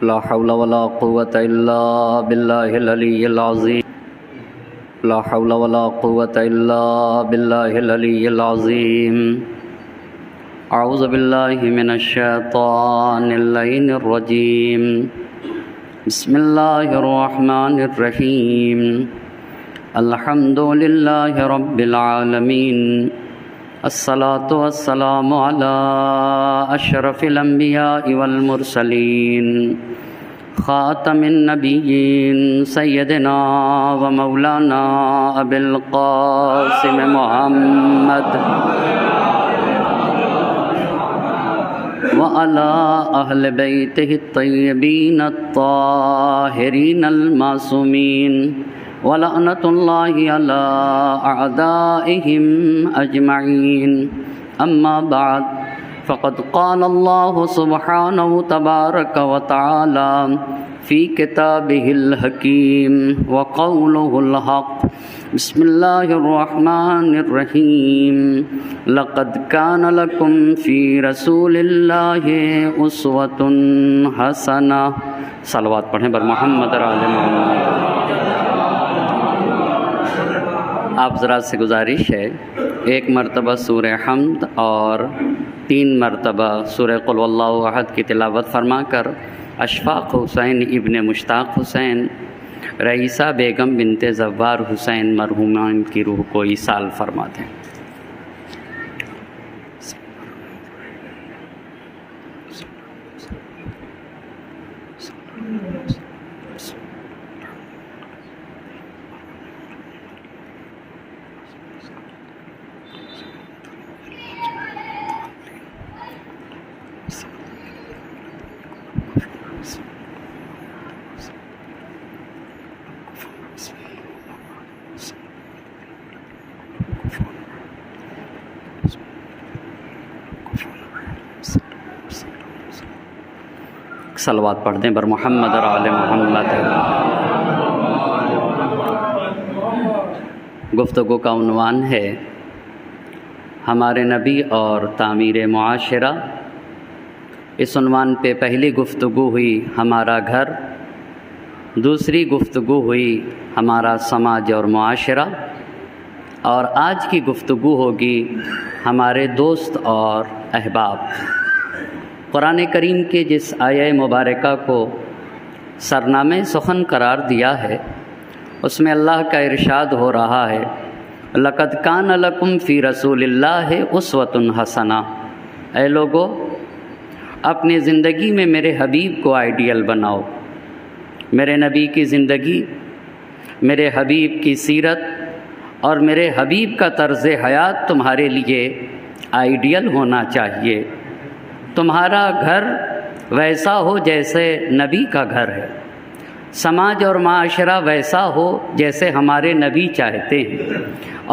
لا حول ولا قوة إلا بالله العلي العظيم لا حول ولا قوة إلا بالله العلي العظيم أعوذ بالله من الشيطان اللعين الرجيم بسم الله الرحمن الرحيم الحمد لله رب العالمين الصلاة والسلام على أشرف الأنبياء والمرسلين خاتم النبيين سيدنا ومولانا أبي القاسم محمد وعلى أهل بيته الطيبين الطاهرين المعصومين ولعنة الله على أعدائهم أجمعين أما بعد فقد قال الله سبحانه تبارك وتعالى في كتابه الحكيم وقوله الحق بسم الله الرحمن الرحيم لقد كان لكم في رسول الله أسوة حسنة صلوات پڑھیں بر محمد اور آل محمد۔ آپ ذرا سے گزارش ہے ایک مرتبہ سورہ حمد اور 3 مرتبہ سورہ قل واللہ احد کی تلاوت فرما کر اشفاق حسین ابن مشتاق حسین رئیسہ بیگم بنت زوار حسین مرحومین کی روح کو ایصال فرما دیں۔ صلوات پڑھ دیں بر محمد اور آل محمد۔ گفتگو کا عنوان ہے ہمارے نبی اور تعمیر معاشرہ۔ اس عنوان پہ پہلی گفتگو ہوئی ہمارا گھر، دوسری گفتگو ہوئی ہمارا سماج اور معاشرہ، اور آج کی گفتگو ہوگی ہمارے دوست اور احباب۔ قرآن کریم کے جس آیہ مبارکہ کو سرنامہ سخن قرار دیا ہے اس میں اللہ کا ارشاد ہو رہا ہے لقد کان لکم فی رسول اللہ اسوۃ حسنہ۔ اے لوگو، اپنی زندگی میں میرے حبیب کو آئیڈیل بناؤ۔ میرے نبی کی زندگی، میرے حبیب کی سیرت اور میرے حبیب کا طرز حیات تمہارے لیے آئیڈیل ہونا چاہیے۔ تمہارا گھر ویسا ہو جیسے نبی کا گھر ہے، سماج اور معاشرہ ویسا ہو جیسے ہمارے نبی چاہتے ہیں،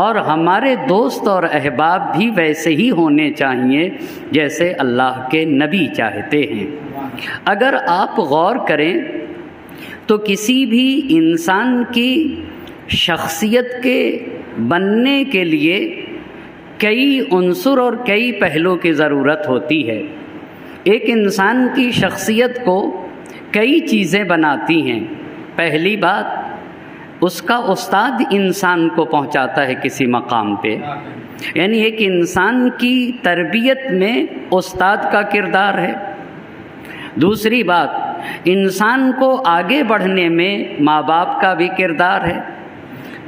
اور ہمارے دوست اور احباب بھی ویسے ہی ہونے چاہیے جیسے اللہ کے نبی چاہتے ہیں۔ اگر آپ غور کریں تو کسی بھی انسان کی شخصیت کے بننے کے لیے کئی عنصر اور کئی پہلو کی ضرورت ہوتی ہے۔ ایک انسان کی شخصیت کو کئی چیزیں بناتی ہیں۔ پہلی بات، اس کا استاد انسان کو پہنچاتا ہے کسی مقام پہ، یعنی ایک انسان کی تربیت میں استاد کا کردار ہے۔ دوسری بات، انسان کو آگے بڑھنے میں ماں باپ کا بھی کردار ہے۔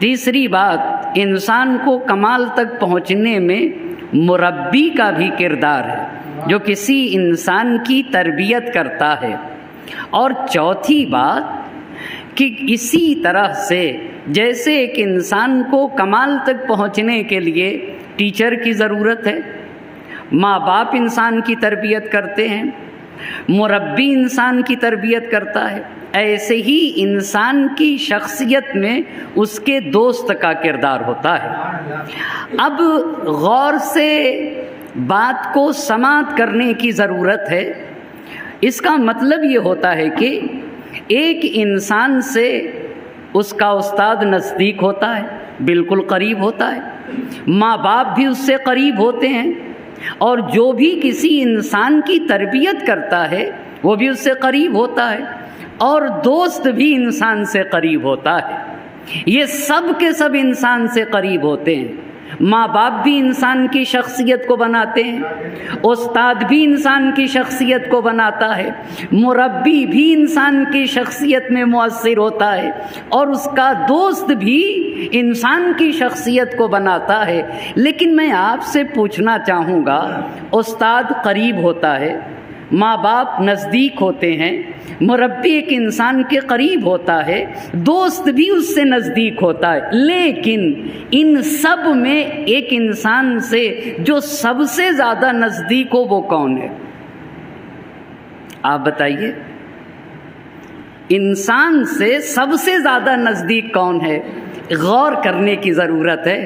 تیسری بات، انسان کو کمال تک پہنچنے میں مربی کا بھی کردار ہے جو کسی انسان کی تربیت کرتا ہے۔ اور چوتھی بات کہ اسی طرح سے جیسے ایک انسان کو کمال تک پہنچنے کے لیے ٹیچر کی ضرورت ہے، ماں باپ انسان کی تربیت کرتے ہیں، مربی انسان کی تربیت کرتا ہے، ایسے ہی انسان کی شخصیت میں اس کے دوست کا کردار ہوتا ہے۔ اب غور سے بات کو سماعت کرنے کی ضرورت ہے۔ اس کا مطلب یہ ہوتا ہے کہ ایک انسان سے اس کا استاد نزدیک ہوتا ہے، بالکل قریب ہوتا ہے، ماں باپ بھی اس سے قریب ہوتے ہیں، اور جو بھی کسی انسان کی تربیت کرتا ہے وہ بھی اس سے قریب ہوتا ہے، اور دوست بھی انسان سے قریب ہوتا ہے۔ یہ سب کے سب انسان سے قریب ہوتے ہیں۔ ماں باپ بھی انسان کی شخصیت کو بناتے ہیں، استاد بھی انسان کی شخصیت کو بناتا ہے، مربی بھی انسان کی شخصیت میں مؤثر ہوتا ہے، اور اس کا دوست بھی انسان کی شخصیت کو بناتا ہے۔ لیکن میں آپ سے پوچھنا چاہوں گا، استاد قریب ہوتا ہے، ماں باپ نزدیک ہوتے ہیں، مربی ایک انسان کے قریب ہوتا ہے، دوست بھی اس سے نزدیک ہوتا ہے، لیکن ان سب میں ایک انسان سے جو سب سے زیادہ نزدیک ہو وہ کون ہے؟ آپ بتائیے، انسان سے سب سے زیادہ نزدیک کون ہے؟ غور کرنے کی ضرورت ہے۔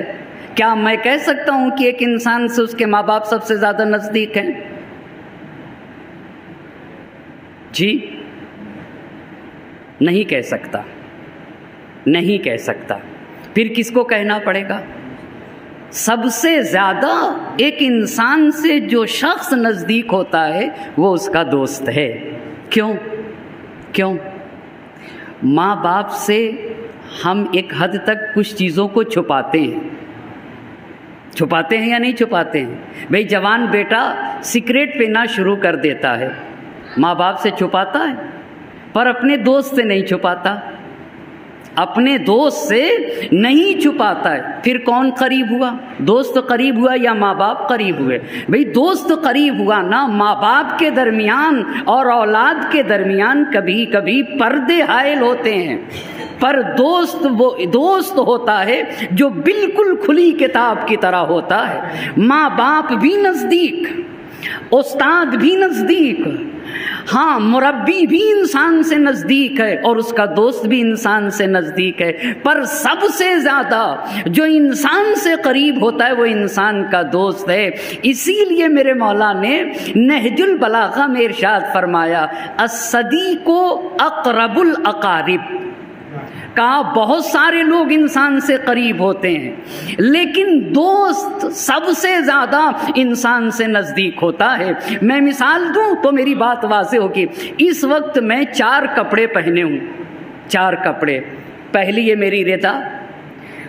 کیا میں کہہ سکتا ہوں کہ ایک انسان سے اس کے ماں باپ سب سے زیادہ نزدیک ہیں؟ جی نہیں کہہ سکتا، نہیں کہہ سکتا۔ پھر کس کو کہنا پڑے گا؟ سب سے زیادہ ایک انسان سے جو شخص نزدیک ہوتا ہے وہ اس کا دوست ہے۔ کیوں؟ ماں باپ سے ہم ایک حد تک کچھ چیزوں کو چھپاتے ہیں یا نہیں چھپاتے ہیں؟ بھئی جوان بیٹا سگریٹ پینا شروع کر دیتا ہے، ماں باپ سے چھپاتا ہے، پر اپنے دوست سے نہیں چھپاتا، اپنے دوست سے نہیں چھپاتا ہے۔ پھر کون قریب ہوا؟ دوست قریب ہوا یا ماں باپ قریب ہوئے؟ بھئی دوست قریب ہوا نا، ماں باپ کے درمیان اور اولاد کے درمیان کبھی کبھی پردے حائل ہوتے ہیں، پر دوست وہ دوست ہوتا ہے جو بالکل کھلی کتاب کی طرح ہوتا ہے۔ ماں باپ بھی نزدیک، استاد بھی نزدیک، ہاں مربی بھی انسان سے نزدیک ہے، اور اس کا دوست بھی انسان سے نزدیک ہے، پر سب سے زیادہ جو انسان سے قریب ہوتا ہے وہ انسان کا دوست ہے۔ اسی لیے میرے مولا نے نہج البلاغہ میں ارشاد فرمایا، الصدیق اقرب الاقارب، کہا بہت سارے لوگ انسان سے قریب ہوتے ہیں، لیکن دوست سب سے زیادہ انسان سے نزدیک ہوتا ہے۔ میں مثال دوں تو میری بات واضح ہوگی۔ اس وقت میں 4 کپڑے پہنے ہوں، 4 کپڑے، پہلی یہ میری ردا،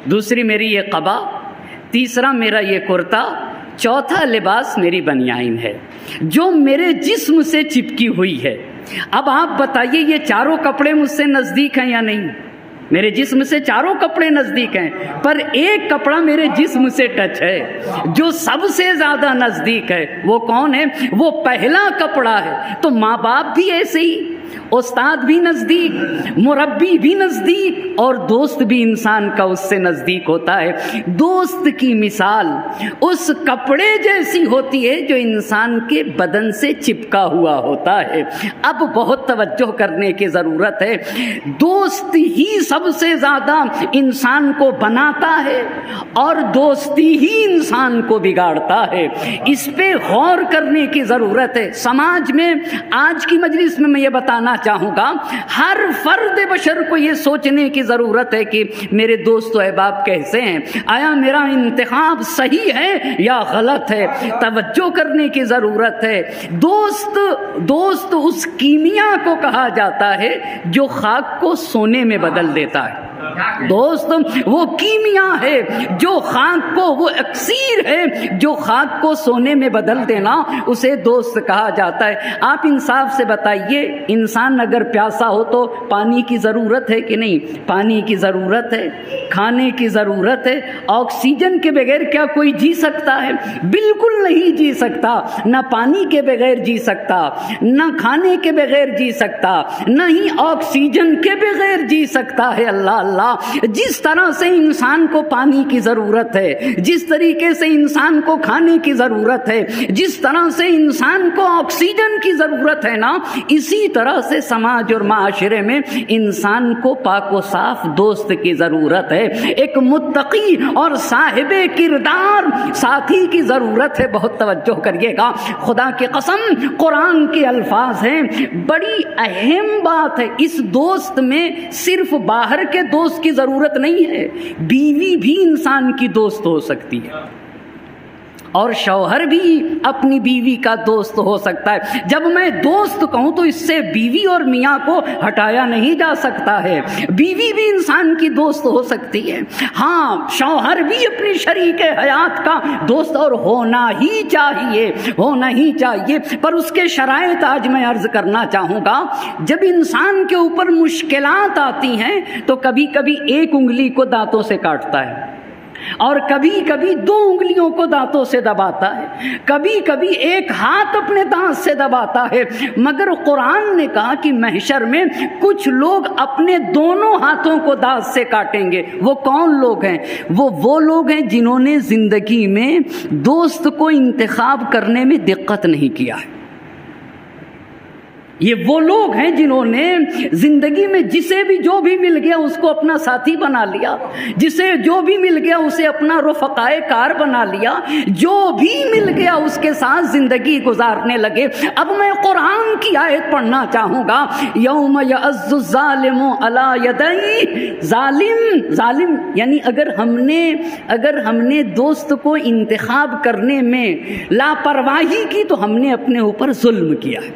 دوسری میری یہ قبا، تیسرا میرا یہ کرتا، چوتھا لباس میری بنیان ہے جو میرے جسم سے چپکی ہوئی ہے۔ اب آپ بتائیے یہ چاروں کپڑے مجھ سے نزدیک ہیں یا نہیں؟ میرے جسم سے چاروں کپڑے نزدیک ہیں، پر ایک کپڑا میرے جسم سے ٹچ ہے جو سب سے زیادہ نزدیک ہے۔ وہ کون ہے؟ وہ پہلا کپڑا ہے۔ تو ماں باپ بھی ایسے ہی، استاد بھی نزدیک، مربی بھی نزدیک، اور دوست بھی انسان کا اس سے نزدیک ہوتا ہے۔ دوست کی مثال اس کپڑے جیسی ہوتی ہے جو انسان کے بدن سے چپکا ہوا ہوتا ہے۔ اب بہت توجہ کرنے کی ضرورت ہے۔ دوست ہی سب سے زیادہ انسان کو بناتا ہے، اور دوستی ہی انسان کو بگاڑتا ہے۔ اس پہ غور کرنے کی ضرورت ہے۔ سماج میں آج کی مجلس میں یہ بتانا چاہوں گا، ہر فرد بشر کو یہ سوچنے کی ضرورت ہے کہ میرے دوست و احباب کیسے ہیں، آیا میرا انتخاب صحیح ہے یا غلط ہے؟ توجہ کرنے کی ضرورت ہے۔ دوست اس کیمیا کو کہا جاتا ہے جو خاک کو سونے میں بدل دیتا ہے۔ دوست وہ کیمیا ہے جو خاک کو، وہ اکسیر ہے جو خاک کو سونے میں بدل دینا، اسے دوست کہا جاتا ہے۔ آپ انصاف سے بتائیے، انسان اگر پیاسا ہو تو پانی کی ضرورت ہے کہ نہیں؟ پانی کی ضرورت ہے، کھانے کی ضرورت ہے۔ آکسیجن کے بغیر کیا کوئی جی سکتا ہے؟ بالکل نہیں جی سکتا۔ نہ پانی کے بغیر جی سکتا، نہ کھانے کے بغیر جی سکتا، نہ ہی آکسیجن کے بغیر جی سکتا ہے۔ اللہ اللہ، جس طرح سے انسان کو پانی کی ضرورت ہے، جس طریقے سے انسان کو کھانے کی ضرورت ہے، جس طرح سے انسان کو آکسیجن کی ضرورت ہے نا، اسی طرح سے سماج اور معاشرے میں انسان کو پاک و صاف دوست کی ضرورت ہے، ایک متقی اور صاحب کردار ساتھی کی ضرورت ہے۔ بہت توجہ کریے گا، خدا کی قسم قرآن کے الفاظ ہیں، بڑی اہم بات ہے۔ اس دوست میں صرف باہر کے دوست کی ضرورت نہیں ہے، بیوی بھی انسان کی دوست ہو سکتی ہے۔ اور شوہر بھی اپنی بیوی کا دوست ہو سکتا ہے۔ جب میں دوست کہوں تو اس سے بیوی اور میاں کو ہٹایا نہیں جا سکتا ہے، بیوی بھی انسان کی دوست ہو سکتی ہے، ہاں شوہر بھی اپنی شریک حیات کا دوست اور ہونا ہی چاہیے، پر اس کے شرائط آج میں عرض کرنا چاہوں گا۔ جب انسان کے اوپر مشکلات آتی ہیں تو کبھی کبھی ایک انگلی کو دانتوں سے کاٹتا ہے اور کبھی کبھی 2 انگلیوں کو دانتوں سے دباتا ہے، کبھی کبھی ایک ہاتھ اپنے دانت سے دباتا ہے، مگر قرآن نے کہا کہ محشر میں کچھ لوگ اپنے دونوں ہاتھوں کو دانت سے کاٹیں گے۔ وہ کون لوگ ہیں؟ وہ لوگ ہیں جنہوں نے زندگی میں دوست کو انتخاب کرنے میں دقت نہیں کیا ہے۔ یہ وہ لوگ ہیں جنہوں نے زندگی میں جسے بھی جو بھی مل گیا اس کو اپنا ساتھی بنا لیا، جسے جو بھی مل گیا اسے اپنا رفقائے کار بنا لیا، جو بھی مل گیا اس کے ساتھ زندگی گزارنے لگے۔ اب میں قرآن کی آیت پڑھنا چاہوں گا، یوم یعض الظالم علی یدیہ، ظالم یعنی اگر ہم نے دوست کو انتخاب کرنے میں لاپرواہی کی تو ہم نے اپنے اوپر ظلم کیا ہے،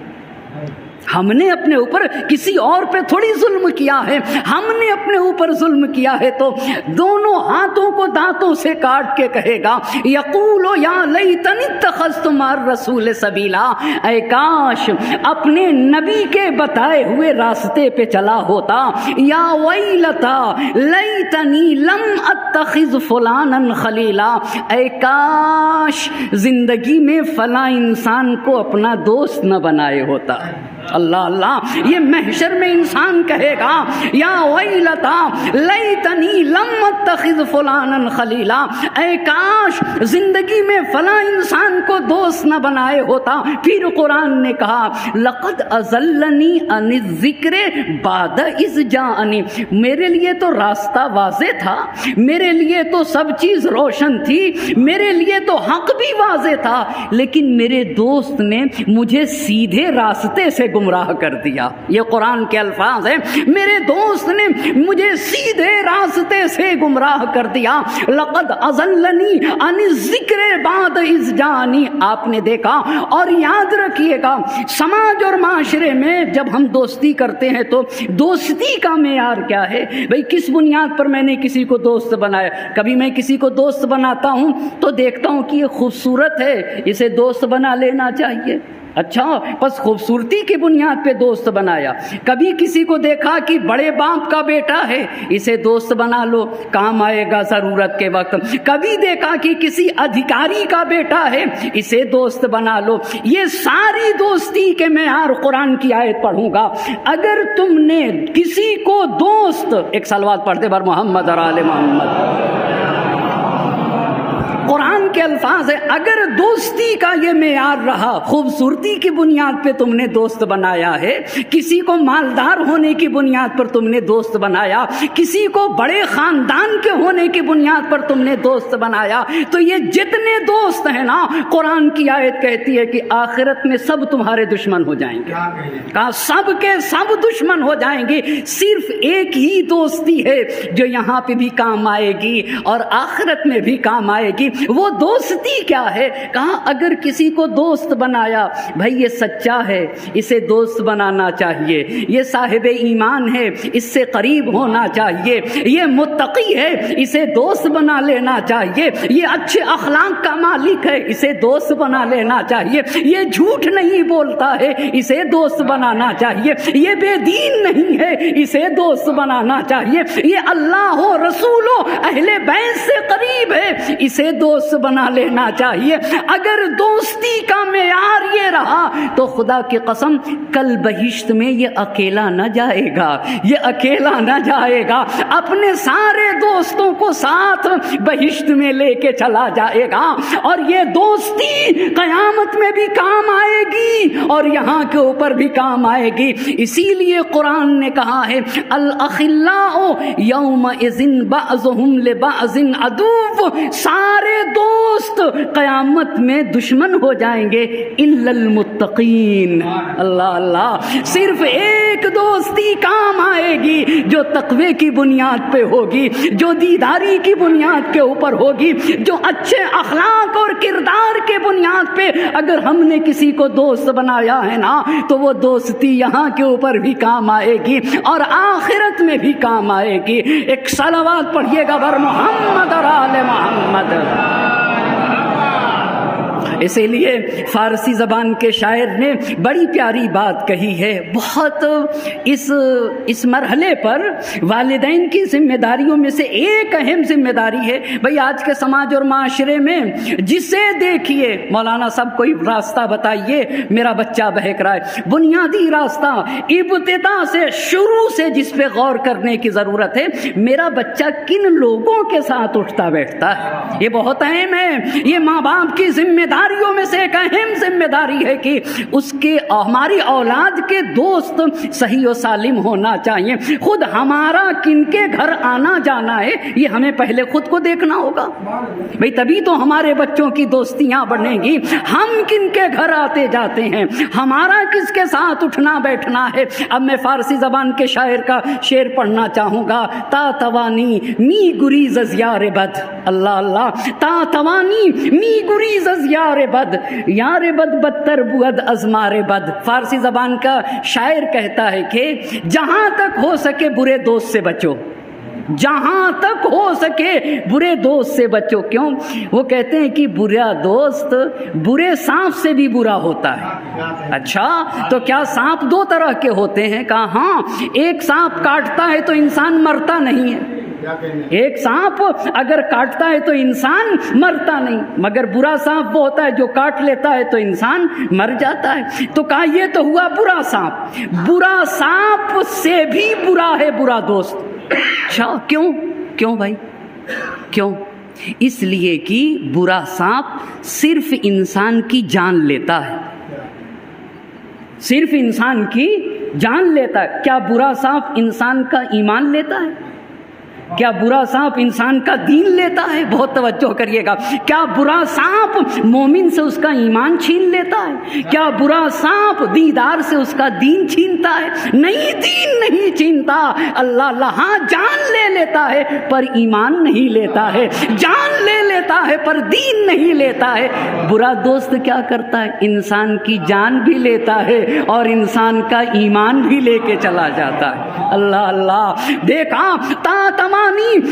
ہم نے اپنے اوپر کسی اور پہ تھوڑی ظلم کیا ہے، ہم نے اپنے اوپر ظلم کیا ہے۔ تو دونوں ہاتھوں کو دانتوں سے کاٹ کے کہے گا، یقول یا لیتنی اتخذت مع الرسول سبیلا، اے کاش اپنے نبی کے بتائے ہوئے راستے پہ چلا ہوتا، یا ویلتا لیتنی لم اتخذ فلانا خلیلا، اے کاش زندگی میں فلاں انسان کو اپنا دوست نہ بنائے ہوتا۔ اللہ، یہ محشر میں انسان کہے گا، یا ویلتا لیتنی لم اتخذ فلانا خلیلا، اے کاش زندگی میں فلاں انسان کو دوست نہ بنائے ہوتا۔ پھر قرآن نے کہا، لقد اضلنی عن الذکر بعد اذ جاءنی، میرے لیے تو راستہ واضح تھا، میرے لیے تو سب چیز روشن تھی، میرے لیے تو حق بھی واضح تھا، لیکن میرے دوست نے مجھے سیدھے راستے سے گمراہ کر دیا۔ یہ قرآن کے الفاظ ہیں، میرے دوست نے مجھے سیدھے راستے سے گمراہ کر دیا۔ لقد اضلنی عن الذکر بعد اذ جاءنی، آپ نے دیکھا، اور یاد رکھیے گا سماج اور معاشرے میں جب ہم دوستی کرتے ہیں تو دوستی کا معیار کیا ہے؟ بھئی کس بنیاد پر میں نے کسی کو دوست بنایا؟ کبھی میں کسی کو دوست بناتا ہوں تو دیکھتا ہوں کہ یہ خوبصورت ہے، اسے دوست بنا لینا چاہیے، اچھا بس خوبصورتی کی بنیاد پہ دوست بنایا۔ کبھی کسی کو دیکھا کہ بڑے باپ کا بیٹا ہے، اسے دوست بنا لو، کام آئے گا ضرورت کے وقت۔ کبھی دیکھا کہ کسی ادھیکاری کا بیٹا ہے، اسے دوست بنا لو۔ یہ ساری دوستی کے معیار قرآن کی آیت پڑھوں گا۔ اگر تم نے کسی کو دوست، ایک صلوات پڑھتے بر محمد اور آل محمد، قرآن کے الفاظ ہے، اگر دوستی کا یہ معیار رہا، خوبصورتی کی بنیاد پہ تم نے دوست بنایا ہے، کسی کو مالدار ہونے کی بنیاد پر تم نے دوست بنایا، کسی کو بڑے خاندان کے ہونے کی بنیاد پر تم نے دوست بنایا، تو یہ جتنے دوست ہیں نا، قرآن کی آیت کہتی ہے کہ آخرت میں سب تمہارے دشمن ہو جائیں گے۔ کہا سب کے سب دشمن ہو جائیں گے، صرف ایک ہی دوستی ہے جو یہاں پہ بھی کام آئے گی اور آخرت میں بھی کام آئے گی۔ وہ دوستی کیا ہے؟ کہا اگر کسی کو دوست بنایا، بھائی یہ سچا ہے، اسے دوست بنانا چاہیے، یہ صاحب ایمان ہے، اس سے قریب ہونا چاہیے، یہ متقی ہے، اسے دوست بنا لینا چاہیے، یہ اچھے اخلاق کا مالک ہے، اسے دوست بنا لینا چاہیے، یہ جھوٹ نہیں بولتا ہے، اسے دوست بنانا چاہیے، یہ بے دین نہیں ہے، اسے دوست بنانا چاہیے، یہ اللہ و رسول و اہل بیت سے قریب ہے، اسے دوست بنا لینا چاہیے۔ اگر دوستی کا معیار یہ رہا تو خدا کی قسم کل بہشت میں یہ اکیلا نہ جائے گا، یہ اکیلا نہ جائے گا، اپنے سارے دوستوں کو ساتھ بہشت میں لے کے چلا جائے گا، اور یہ دوستی قیامت میں بھی کام آئے گی اور یہاں کے اوپر بھی کام آئے گی۔ اسی لیے قرآن نے کہا ہے، الاخلاء یومئذ بعضهم لبعض عدو، سارے دوست دوست قیامت میں دشمن ہو جائیں گے الا المتقین. اللہ اللہ، صرف ایک دوستی کام آئے گی جو تقوی کی بنیاد پہ ہوگی، جو دیداری کی بنیاد کے اوپر ہوگی، جو اچھے اخلاق اور کردار کے بنیاد پہ اگر ہم نے کسی کو دوست بنایا ہے نا تو وہ دوستی یہاں کے اوپر بھی کام آئے گی اور آخرت میں بھی کام آئے گی. ایک صلوات پڑھیے گا بر محمد اور آل محمد. اسی لیے فارسی زبان کے شاعر نے بڑی پیاری بات کہی ہے. بہت اس مرحلے پر والدین کی ذمہ داریوں میں سے ایک اہم ذمہ داری ہے بھئی آج کے سماج اور معاشرے میں جسے دیکھیے مولانا صاحب کوئی راستہ بتائیے میرا بچہ بہک رہا ہے. بنیادی راستہ ابتدا سے شروع سے جس پہ غور کرنے کی ضرورت ہے، میرا بچہ کن لوگوں کے ساتھ اٹھتا بیٹھتا ہے. یہ بہت اہم ہے. یہ ماں باپ کی ذمہ داریوں میں سے ایک اہم ذمہ داری ہے کہ اس کے ہماری اولاد کے دوست صحیح و سالم ہونا چاہیے. خود ہمارا کن کے گھر آنا جانا ہے یہ ہمیں پہلے خود کو دیکھنا ہوگا بھئی، تبھی تو ہمارے بچوں کی دوستیاں بنیں گی. ہم کن کے گھر آتے جاتے ہیں، ہمارا کس کے ساتھ اٹھنا بیٹھنا ہے. اب میں فارسی زبان کے شاعر کا شعر پڑھنا چاہوں گا. تا توانی می گریز از یار بد. اللہ اللہ، تا توانی می گریز از یار بد، یار بد بدتر بود از مار بد. فارسی زبان کا شاعر کہتا ہے کہ جہاں تک ہو سکے برے دوست سے بچو، جہاں تک ہو سکے برے دوست سے بچو. کیوں؟ وہ کہتے ہیں کہ برا دوست برے سانپ سے بھی برا ہوتا ہے. اچھا، تو کیا سانپ دو طرح کے ہوتے ہیں؟ کہا ہاں، ایک سانپ کاٹتا ہے تو انسان مرتا نہیں ہے، ایک سانپ اگر کاٹتا ہے تو انسان مرتا نہیں، مگر برا سانپ وہ ہوتا ہے جو کاٹ لیتا ہے تو انسان مر جاتا ہے. تو کہا یہ تو ہوا برا سانپ. برا سانپ سے بھی برا ہے برا دوست. اچھا، کیوں بھائی کیوں؟ اس لیے کہ برا سانپ صرف انسان کی جان لیتا ہے، صرف انسان کی جان لیتا ہے. کیا برا سانپ انسان کا ایمان لیتا ہے؟ کیا برا سانپ انسان کا دین لیتا ہے؟ بہت توجہ کریے گا. کیا برا سانپ مومن سے اس کا ایمان چھین لیتا ہے؟ کیا برا سانپ دیدار سے اس کا دین چھینتا ہے؟ نہیں، دین نہیں چھینتا. اللہ اللہ، ہاں جان لے لیتا ہے پر ایمان نہیں لیتا ہے، جان لے لیتا ہے پر دین نہیں لیتا ہے. برا دوست کیا کرتا ہے؟ انسان کی جان بھی لیتا ہے اور انسان کا ایمان بھی لے کے چلا جاتا ہے. اللہ اللہ، دیکھا تا تمامی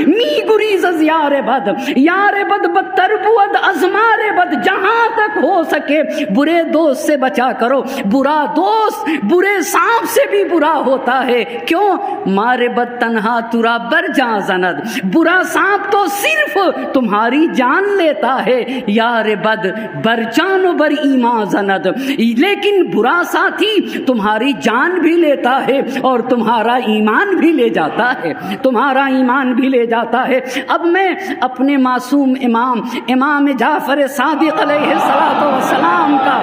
می گریز از یار بد، یار بد بدتر بود از مار بد. جہاں تک ہو سکے برے دوست سے بچا کرو. برا دوست برے سانپ سے بھی برا ہوتا ہے. کیوں؟ مار بد تنہا ترا بر جان زند. برا سانپ تو صرف تمہاری جان لیتا ہے، یار بد بر جان و بر ایمان زند. لیکن برا ساتھی تمہاری جان بھی لیتا ہے اور تمہارا ایمان بھی لے جاتا ہے، تمہارا ایمان بھی لے جاتا ہے. اب میں اپنے معصوم امام جعفر صادق علیہ السلام کا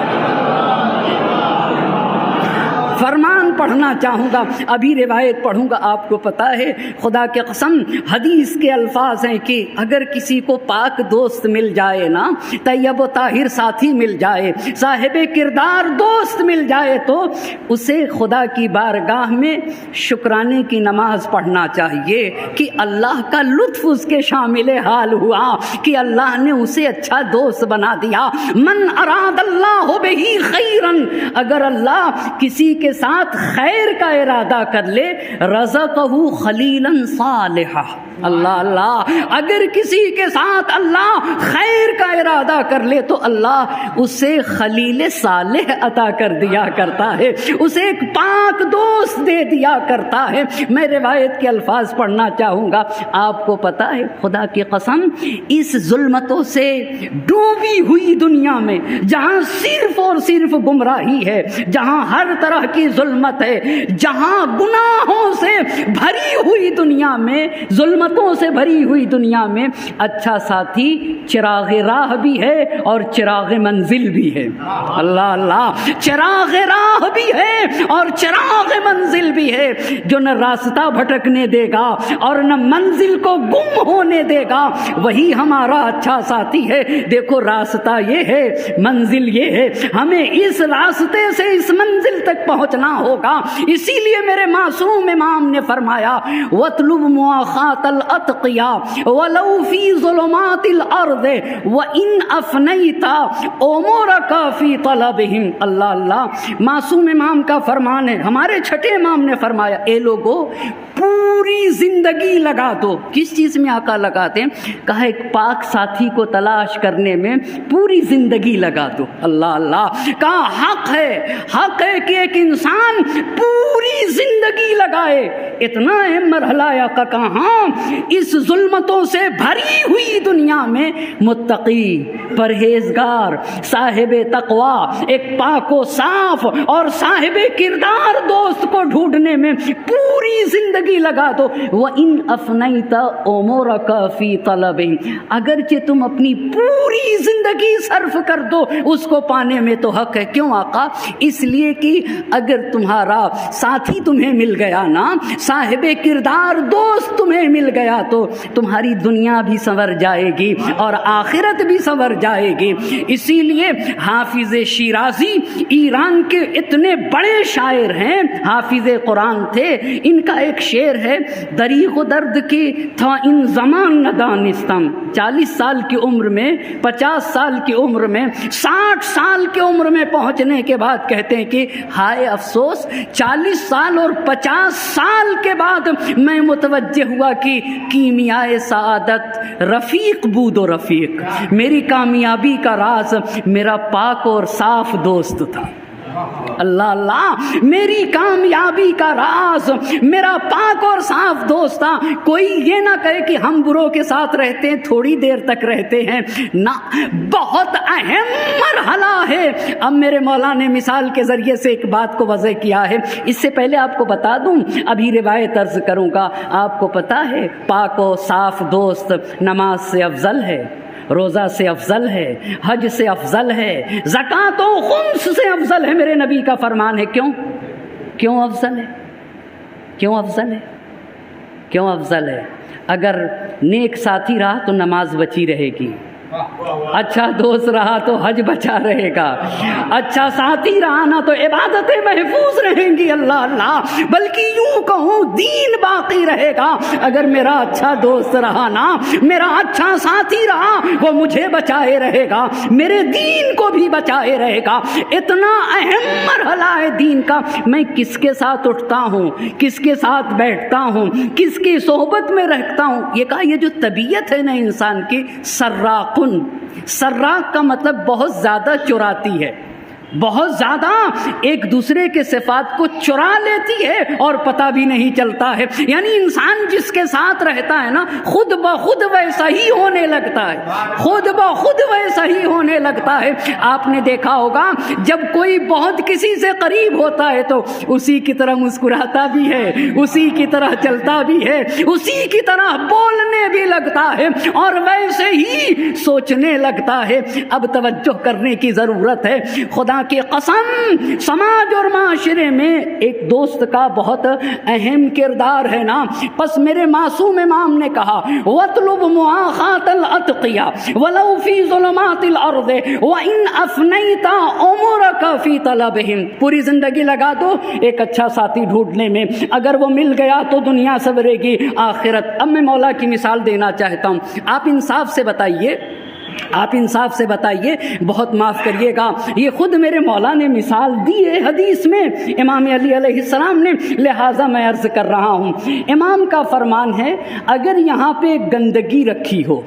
فرمان پڑھنا چاہوں گا. ابھی روایت پڑھوں گا. آپ کو پتا ہے خدا کے قسم حدیث کے الفاظ ہیں کہ اگر کسی کو پاک دوست مل جائے نا، طیب و طاہر ساتھی مل جائے، صاحب کردار دوست مل جائے تو اسے خدا کی بارگاہ میں شکرانے کی نماز پڑھنا چاہیے کہ اللہ کا لطف اس کے شامل حال ہوا کہ اللہ نے اسے اچھا دوست بنا دیا. من اراد اللہ بہی خیرن، اگر اللہ کسی کے ساتھ خیر کا ارادہ کر لے، رزقہ خلیلا صالحا. اللہ اللہ، اگر کسی کے ساتھ اللہ خیر کا ارادہ کر لے تو اللہ اسے خلیل صالح عطا کر دیا کرتا ہے، اسے ایک پاک دوست دے دیا کرتا ہے. میں روایت کے الفاظ پڑھنا چاہوں گا. آپ کو پتا ہے خدا کی قسم اس ظلمتوں سے ڈوبی ہوئی دنیا میں، جہاں صرف اور صرف گمراہی ہے، جہاں ہر طرح کی ظلمت ہے، جہاں گناہوں سے بھری ہوئی دنیا میں، ظلمتوں سے بھری ہوئی دنیا میں، اچھا ساتھی چراغ راہ بھی ہے اور چراغ منزل بھی ہے. اللہ اللہ، چراغ راہ بھی ہے اور چراغ منزل منزل بھی ہے جو نہ راستہ بھٹکنے دے گا اور نہ منزل کو گم ہونے دے گا، وہی ہمارا اچھا ساتھی ہے۔ دیکھو راستہ یہ ہے، منزل یہ ہے، ہمیں اس راستے سے اس منزل تک پہنچنا ہوگا۔ اسی لیے میرے معصوم امام نے فرمایا وَاطْلُبْ مُؤَاخَاةَ الْأَتْقِيَاءِ وَلَوْ فِي ظُلُمَاتِ الْأَرْضِ وَإِنْ أَفْنَيْتَ أُمُورَكَ فِي طَلَبِهِمْ۔ اللہ اللہ، معصوم امام کا فرمان ہے۔ ہمارے چھٹے امام نے فرمایا اے لوگو پوری زندگی لگا دو۔ کس چیز میں آقا لگاتے ہیں؟ کہا ایک پاک ساتھی کو تلاش کرنے میں پوری زندگی لگا دو۔ اللہ اللہ، کہا حق ہے کہ ایک انسان پوری زندگی لگائے۔ اتنا اہم مرحلہ آقا کہا ہاں اس ظلمتوں سے بھری ہوئی دنیا میں متقی، پرہیزگار، صاحب تقوی، ایک پاک و صاف اور صاحب کردار دوست کو ڈھونڈنے میں پوری زندگی لگا دو۔ وَإِنْ أَفْنَيْتَ أُمُورَكَ فِي طَلَبِهِمْ، اگرچہ تم اپنی پوری زندگی صرف کر دو اس کو پانے میں تو حق ہے۔ کیوں آقا؟ اس لیے کہ اگر تمہارا ساتھی تمہیں مل گیا نا، صاحب کردار دوست تمہیں مل گیا تو تمہاری دنیا بھی سنور جائے گی اور آخرت بھی سنور جائے گی۔ اسی لیے حافظ شیرازی ایران کے اتنے بڑے شاعر ہیں، حافظ قرآن تھے۔ ان کا ایک شعر ہے دریغ و درد کی تھا ان زمان ندانستم، 40 سال کی عمر میں، 50 سال کی عمر میں، 60 سال کی عمر میں پہنچنے کے بعد کہتے ہیں کہ ہائے افسوس 40 سال اور 50 سال کے بعد میں متوجہ ہوا کہ کیمیائے سعادت رفیق بود و رفیق، میری کامیابی کا راز میرا پاک اور صاف دوست تھا۔ اللہ اللہ، میری کامیابی کا راز میرا پاک اور صاف دوست تھا۔ کوئی یہ نہ کہے کہ ہم بروں کے ساتھ رہتے ہیں، تھوڑی دیر تک رہتے ہیں، نہ، بہت اہم مرحلہ ہے۔ اب میرے مولا نے مثال کے ذریعے سے ایک بات کو واضح کیا ہے۔ اس سے پہلے آپ کو بتا دوں، ابھی روایت عرض کروں گا۔ آپ کو پتا ہے پاک و صاف دوست نماز سے افضل ہے، روزہ سے افضل ہے، حج سے افضل ہے، زکوٰۃ و خمس سے افضل ہے۔ میرے نبی کا فرمان ہے۔ کیوں افضل ہے؟ کیوں افضل ہے؟ کیوں افضل ہے؟ اگر نیک ساتھی رہا تو نماز بچی رہے گی، اچھا دوست رہا تو حج بچا رہے گا، اچھا ساتھی رہا نا تو عبادتیں محفوظ رہیں گی۔ اللہ اللہ، بلکہ یوں کہوں دین باقی رہے گا۔ اگر میرا اچھا دوست رہا نا، میرا اچھا ساتھی رہا، وہ مجھے بچائے رہے گا، میرے دین کو بھی بچائے رہے گا۔ اتنا اہم مرحلہ ہے دین کا۔ میں کس کے ساتھ اٹھتا ہوں، کس کے ساتھ بیٹھتا ہوں، کس کی صحبت میں رہتا ہوں، یہ کہا یہ جو طبیعت ہے نا انسان کی، سراق کا مطلب بہت زیادہ چراتی ہے، بہت زیادہ ایک دوسرے کے صفات کو چرا لیتی ہے اور پتہ بھی نہیں چلتا ہے۔ یعنی انسان جس کے ساتھ رہتا ہے نا خود بخود ویسا ہی ہونے لگتا ہے، خود بخود ویسا ہی ہونے لگتا ہے۔ آپ نے دیکھا ہوگا جب کوئی بہت کسی سے قریب ہوتا ہے تو اسی کی طرح مسکراتا بھی ہے، اسی کی طرح چلتا بھی ہے، اسی کی طرح بولنے بھی لگتا ہے اور ویسے ہی سوچنے لگتا ہے۔ اب توجہ کرنے کی ضرورت ہے۔ خدا کی قسم سماج اور معاشرے میں ایک دوست کا بہت اہم کردار ہے نا۔ پس میرے معصوم امام نے کہا وَاطْلُبْ مُؤَاخَاةَ الْأَتْقِيَاءِ وَلَوْ فِي ظُلُمَاتِ الْأَرْضِ وَإِنْ أَفْنَيْتَ أُمُورَكَ فِي طَلَبِهِمْ۔ پوری زندگی لگا دو ایک اچھا ساتھی ڈھونڈنے میں، اگر وہ مل گیا تو دنیا سنورے گی، آخرت۔ اب میں مولا کی مثال دینا چاہتا ہوں۔ آپ انصاف سے بتائیے، آپ انصاف سے بتائیے، بہت معاف کریے گا، یہ خود میرے مولا نے مثال دی ہے حدیث میں امام علی علیہ السلام نے، لہٰذا میں عرض کر رہا ہوں۔ امام کا فرمان ہے اگر یہاں پہ گندگی رکھی ہو،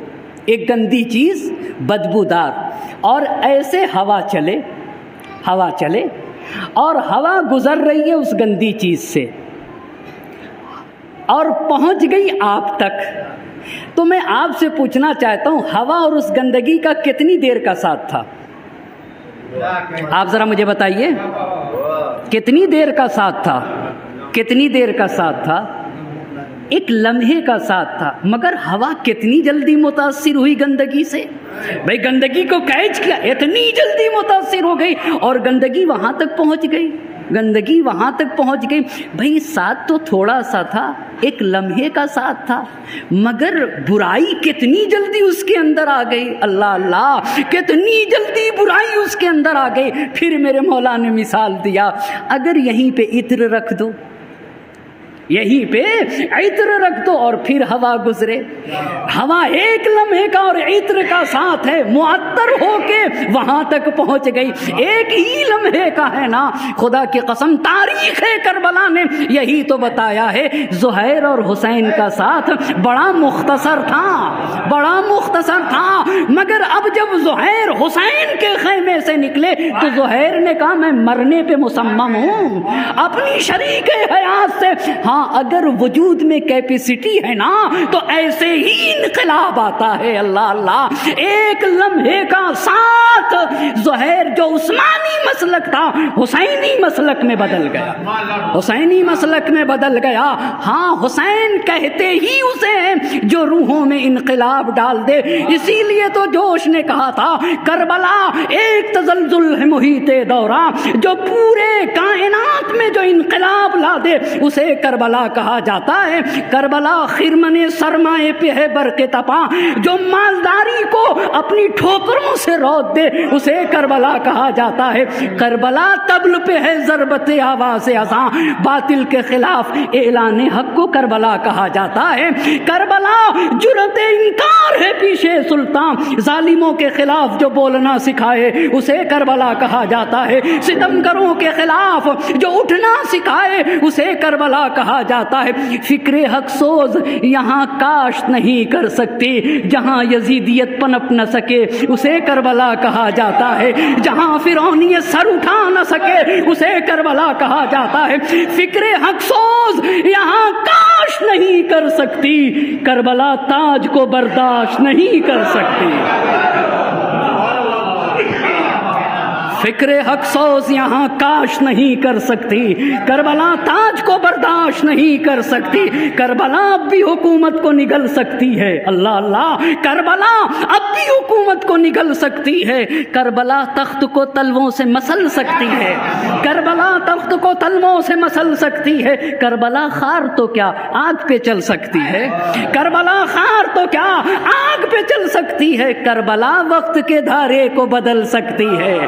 ایک گندی چیز بدبودار، اور ایسے ہوا چلے اور ہوا گزر رہی ہے اس گندی چیز سے اور پہنچ گئی آپ تک، تو میں آپ سے پوچھنا چاہتا ہوں ہوا اور اس گندگی کا کتنی دیر کا ساتھ تھا؟ آپ ذرا مجھے بتائیے کتنی دیر کا ساتھ تھا؟ کتنی دیر کا ساتھ تھا؟ ایک لمحے کا ساتھ تھا، مگر ہوا کتنی جلدی متاثر ہوئی گندگی سے۔ بھئی گندگی کو کیچ کیا، اتنی جلدی متاثر ہو گئی اور گندگی وہاں تک پہنچ گئی۔ گندگی وہاں تک پہنچ گئی. بھائی ساتھ تو تھوڑا سا تھا, ایک لمحے کا ساتھ تھا, مگر برائی کتنی جلدی اس کے اندر آ گئی. اللہ اللہ, کتنی جلدی برائی اس کے اندر آ گئی. پھر میرے مولا نے مثال دیا, اگر یہیں پہ عطر رکھ دو, یہیں پہ عطر رکھ دو اور پھر ہوا گزرے, ہوا ایک لمحے کا اور عطر کا ساتھ ہے, معطر ہو کے وہاں تک پہنچ گئی, ایک ہی لمحے کا ہے نا. خدا کی قسم تاریخ کربلا نے یہی تو بتایا ہے. زہیر اور حسین کا ساتھ بڑا مختصر تھا, بڑا مختصر تھا, مگر اب جب زہیر حسین کے خیمے سے نکلے تو زہیر نے کہا میں مرنے پہ مصمم ہوں اپنی شریک حیات سے. ہاں اگر وجود میں کیپیسٹی ہے نا تو ایسے ہی انقلاب آتا ہے. اللہ اللہ, ایک لمحے کا ساتھ زہیر جو عثمانی مسلک تھا حسینی مسلک میں بدل گیا, حسینی مسلک میں بدل گیا. ہاں حسین کہتے ہی اسے جو روحوں میں انقلاب ڈال دے. اسی لیے تو جوش نے کہا تھا کربلا ایک تزلزل ہے محیط دورہ, جو پورے کائنات میں جو انقلاب لا دے اسے کربلا کہا جاتا ہے. کربلا خرمن سرمائے پہ ہے برق تپا, جو مالداری کو اپنی ٹھوکروں سے روت دے اسے کربلا کہا جاتا ہے. کربلا طبل پہ ہے ضربت آواز ازاں, باطل کے خلاف اعلان حق کو کربلا کہا جاتا ہے. کربلا جرأت انکار ہے پیشے سلطان, ظالموں کے خلاف جو بولنا سکھائے اسے کربلا کہا جاتا ہے. ستمگروں کے خلاف جو اٹھنا سکھائے اسے کربلا کہا جاتا ہے. فکر حق سوز یہاں کاشت نہیں کر سکتی, جہاں یزیدیت پنپ نہ سکے اسے کربلا کہا جاتا ہے. جہاں فرعونیت سر اٹھا نہ سکے اسے کربلا کہا جاتا ہے. فکر حق سوز یہاں کاشت نہیں کر سکتی, کربلا تاج کو برداشت نہیں کر سکتی. فکر حق سوز یہاں کاش نہیں کر سکتی, کربلا تاج کو برداشت نہیں کر سکتی. کربلا اب بھی حکومت کو نگل سکتی ہے. اللہ اللہ, کربلا اب بھی حکومت کو نگل سکتی ہے. کربلا تخت کو تلووں سے مسل سکتی ہے, کربلا تخت کو تلووں سے مسل سکتی ہے. کربلا خار تو کیا آگ پہ چل سکتی ہے, کربلا خار تو کیا آگ پہ چل سکتی ہے. کربلا وقت کے دھارے کو بدل سکتی ہے,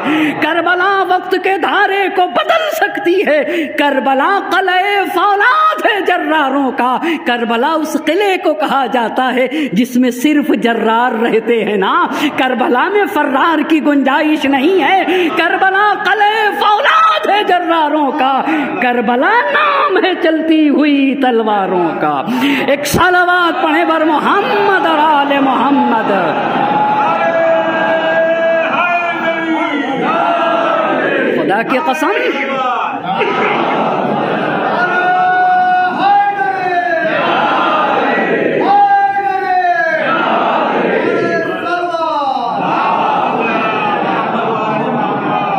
کربلا وقت کے دھارے کو بدل سکتی ہے. کربلا قلعہ فولاد ہے جراروں کا, کربلا اس قلعے کو کہا جاتا ہے جس میں صرف جرار رہتے ہیں نا. کربلا میں فرار کی گنجائش نہیں ہے, کربلا قلعہ فولاد ہے جراروں کا. کربلا نام ہے چلتی ہوئی تلواروں کا. ایک صلوات پڑھے بر محمد اور آل محمد. خدا کی قسم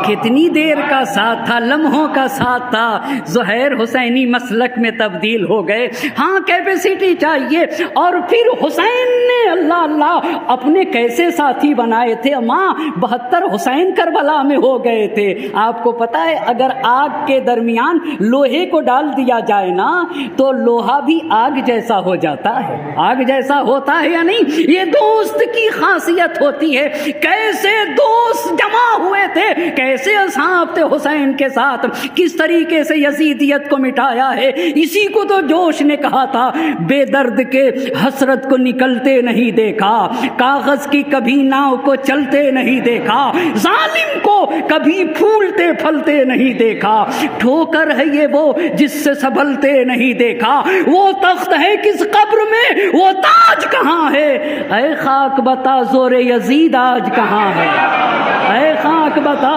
کتنی دیر کا ساتھ تھا, لمحوں کا ساتھ تھا. زہیر حسینی مسلک میں تبدیل ہو گئے. ہاں کیپیسٹی چاہیے. اور پھر حسین نے اللہ اللہ اپنے کیسے ساتھی بنائے تھے. ماں 72 حسین کربلا میں ہو گئے تھے. آپ کو پتا ہے اگر آگ کے درمیان لوہے کو ڈال دیا جائے نا تو لوہا بھی آگ جیسا ہو جاتا ہے, آگ جیسا ہوتا ہے یا نہیں. یہ دوست کی خاصیت ہوتی ہے. کیسے دوست جمع ہوئے تھے, کیسے اصحاب تھے حسین کے ساتھ, کس طریقے سے یزیدیت کو مٹایا ہے. اسی کو تو جوش نے کہا تھا, بے درد کے حسرت کو نکلتے نہیں دیکھا, کاغذ کی کبھی ناؤ کو چلتے نہیں دیکھا, ظالم کو کبھی پھولتے پھلتے نہیں دیکھا. ٹھوکر ہے یہ وہ جس سے سنبھلتے نہیں دیکھا. وہ تخت ہے کس قبر میں, وہ تاج کہاں ہے. اے خاک بتا زور یزید آج کہاں ہے, اے خاک بتا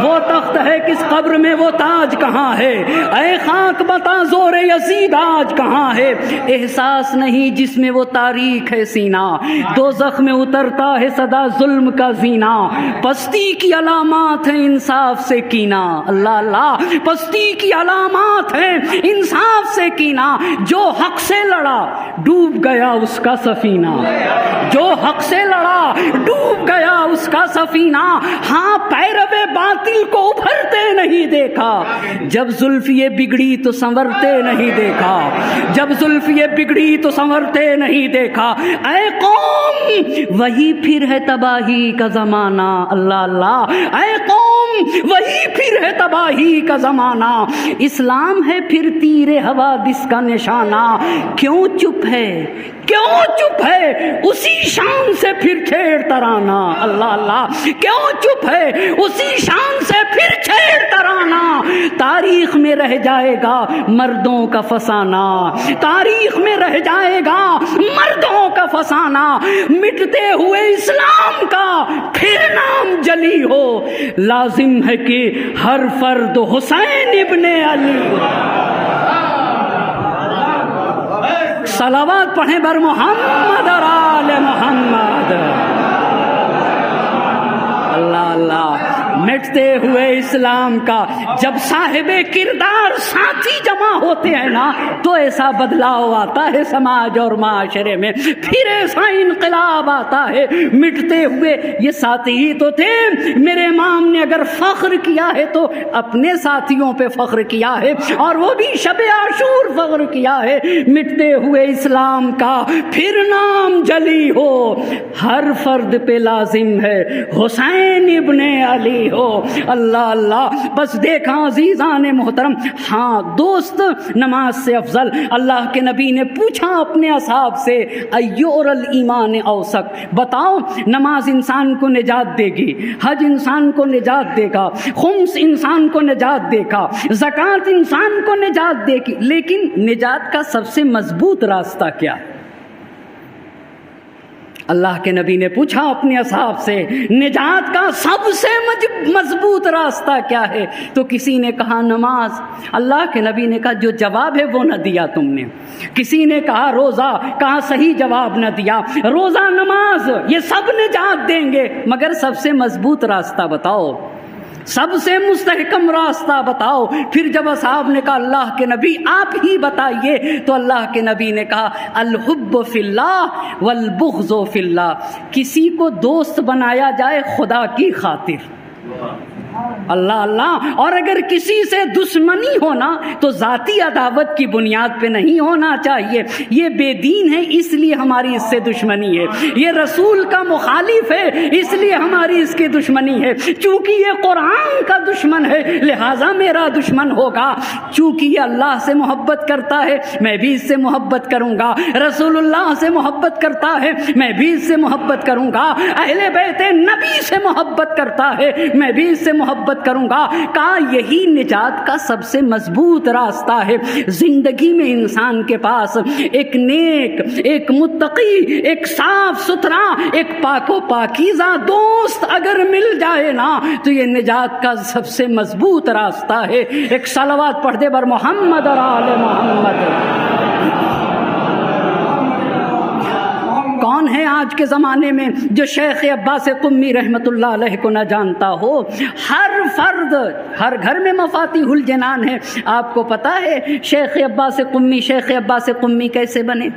وہ تخت ہے کس قبر میں, وہ تاج کہاں ہے. اے خاک بتا زور یزید آج کہاں ہے. احساس نہیں جس میں وہ تاریخ ہے سینہ, دوزخ میں اترتا ہے صدا ظلم کا زینہ. پستی کی علامات ہیں انصاف سے کینہ. اللہ اللہ, پستی کی علامات ہیں انصاف سے کینہ. جو حق سے لڑا ڈوب گیا اس کا سفینہ، جو حق سے لڑا ڈوب گیا اس کا سفینہ، ہاں پیرو باطل کو ابھرتے نہیں دیکھا، جب زلف یہ بگڑی تو سنورتے نہیں دیکھا، جب زلف یہ بگڑی تو سنورتے نہیں دیکھا۔ اے قوم وہی پھر ہے تباہی کا زمانہ، اللہ اللہ، اے قوم وہی پھر ہے تباہی کا زمانہ، اسلام ہے پھر تیر حوادث کا نشانہ، کیوں چپ ہے کیوں چپ ہے اسی شان سے پھر چھیڑ ترانہ، اللہ اللہ، کیوں چپ ہے اسی شان سے پھر چھیڑ ترانہ، تاریخ میں رہ جائے گا مردوں کا فسانہ، تاریخ میں رہ جائے گا مردوں کا فسانہ، مٹتے ہوئے اسلام کا پھر نام جلی ہو، لازم ہے کہ ہر فرد حسین ابن علی۔ صلوات پڑھیں بر محمد اور آل محمد، اللہ اللہ۔ مٹتے ہوئے اسلام کا جب صاحب کردار ساتھی جمع ہوتے ہیں نا تو ایسا بدلاؤ آتا ہے سماج اور معاشرے میں، پھر ایسا انقلاب آتا ہے۔ مٹتے ہوئے یہ ساتھی ہی تو تھے، میرے امام نے اگر فخر کیا ہے تو اپنے ساتھیوں پہ فخر کیا ہے، اور وہ بھی شب عاشور فخر کیا ہے۔ مٹتے ہوئے اسلام کا پھر نام جلی ہو، ہر فرد پہ لازم ہے حسین ابن علی ہو، اللہ اللہ۔ بس دیکھا عزیزان محترم، ہاں دوست، نماز سے افضل اللہ کے نبی نے پوچھا اپنے اصحاب سے ایور الایمان اوثق، بتاؤ نماز انسان کو نجات دے گی، حج انسان کو نجات دے گا، خمس انسان کو نجات دے گا، زکوٰۃ انسان کو نجات دے گی، لیکن نجات کا سب سے مضبوط راستہ کیا ہے؟ اللہ کے نبی نے پوچھا اپنے اصحاب سے نجات کا سب سے مضبوط راستہ کیا ہے؟ تو کسی نے کہا نماز، اللہ کے نبی نے کہا جو جواب ہے وہ نہ دیا تم نے۔ کسی نے کہا روزہ، کہا صحیح جواب نہ دیا، روزہ نماز یہ سب نجات دیں گے، مگر سب سے مضبوط راستہ بتاؤ، سب سے مستحکم راستہ بتاؤ۔ پھر جب اصحاب نے کہا اللہ کے نبی آپ ہی بتائیے، تو اللہ کے نبی نے کہا الحب فی اللہ والبغض فی اللہ، کسی کو دوست بنایا جائے خدا کی خاطر، اللہ اللہ، اور اگر کسی سے دشمنی ہونا تو ذاتی عداوت کی بنیاد پہ نہیں ہونا چاہیے، یہ بے دین ہے اس لیے ہماری اس سے دشمنی ہے، یہ رسول کا مخالف ہے اس لیے ہماری اس کی دشمنی ہے، چونکہ یہ قرآن کا دشمن ہے لہٰذا میرا دشمن ہوگا، چونکہ یہ اللہ سے محبت کرتا ہے میں بھی اس سے محبت کروں گا، رسول اللہ سے محبت کرتا ہے میں بھی اس سے محبت کروں گا، اہل بیت نبی سے محبت کرتا ہے میں بھی اس سے محبت کروں گا۔ کہا یہی نجات کا سب سے مضبوط راستہ ہے۔ زندگی میں انسان کے پاس ایک نیک، ایک متقی، ایک صاف ستھرا، ایک پاک و پاکیزہ دوست اگر مل جائے نا تو یہ نجات کا سب سے مضبوط راستہ ہے۔ ایک صلوات پڑھ دے بر محمد اور آل محمد۔ کون ہے آج کے زمانے میں جو شیخ عباس قمی رحمت اللہ علیہ کو نہ جانتا ہو؟ ہر فرد، ہر گھر میں مفاتیح الجنان ہے۔ آپ کو پتا ہے شیخ عباس قمی کیسے بنے؟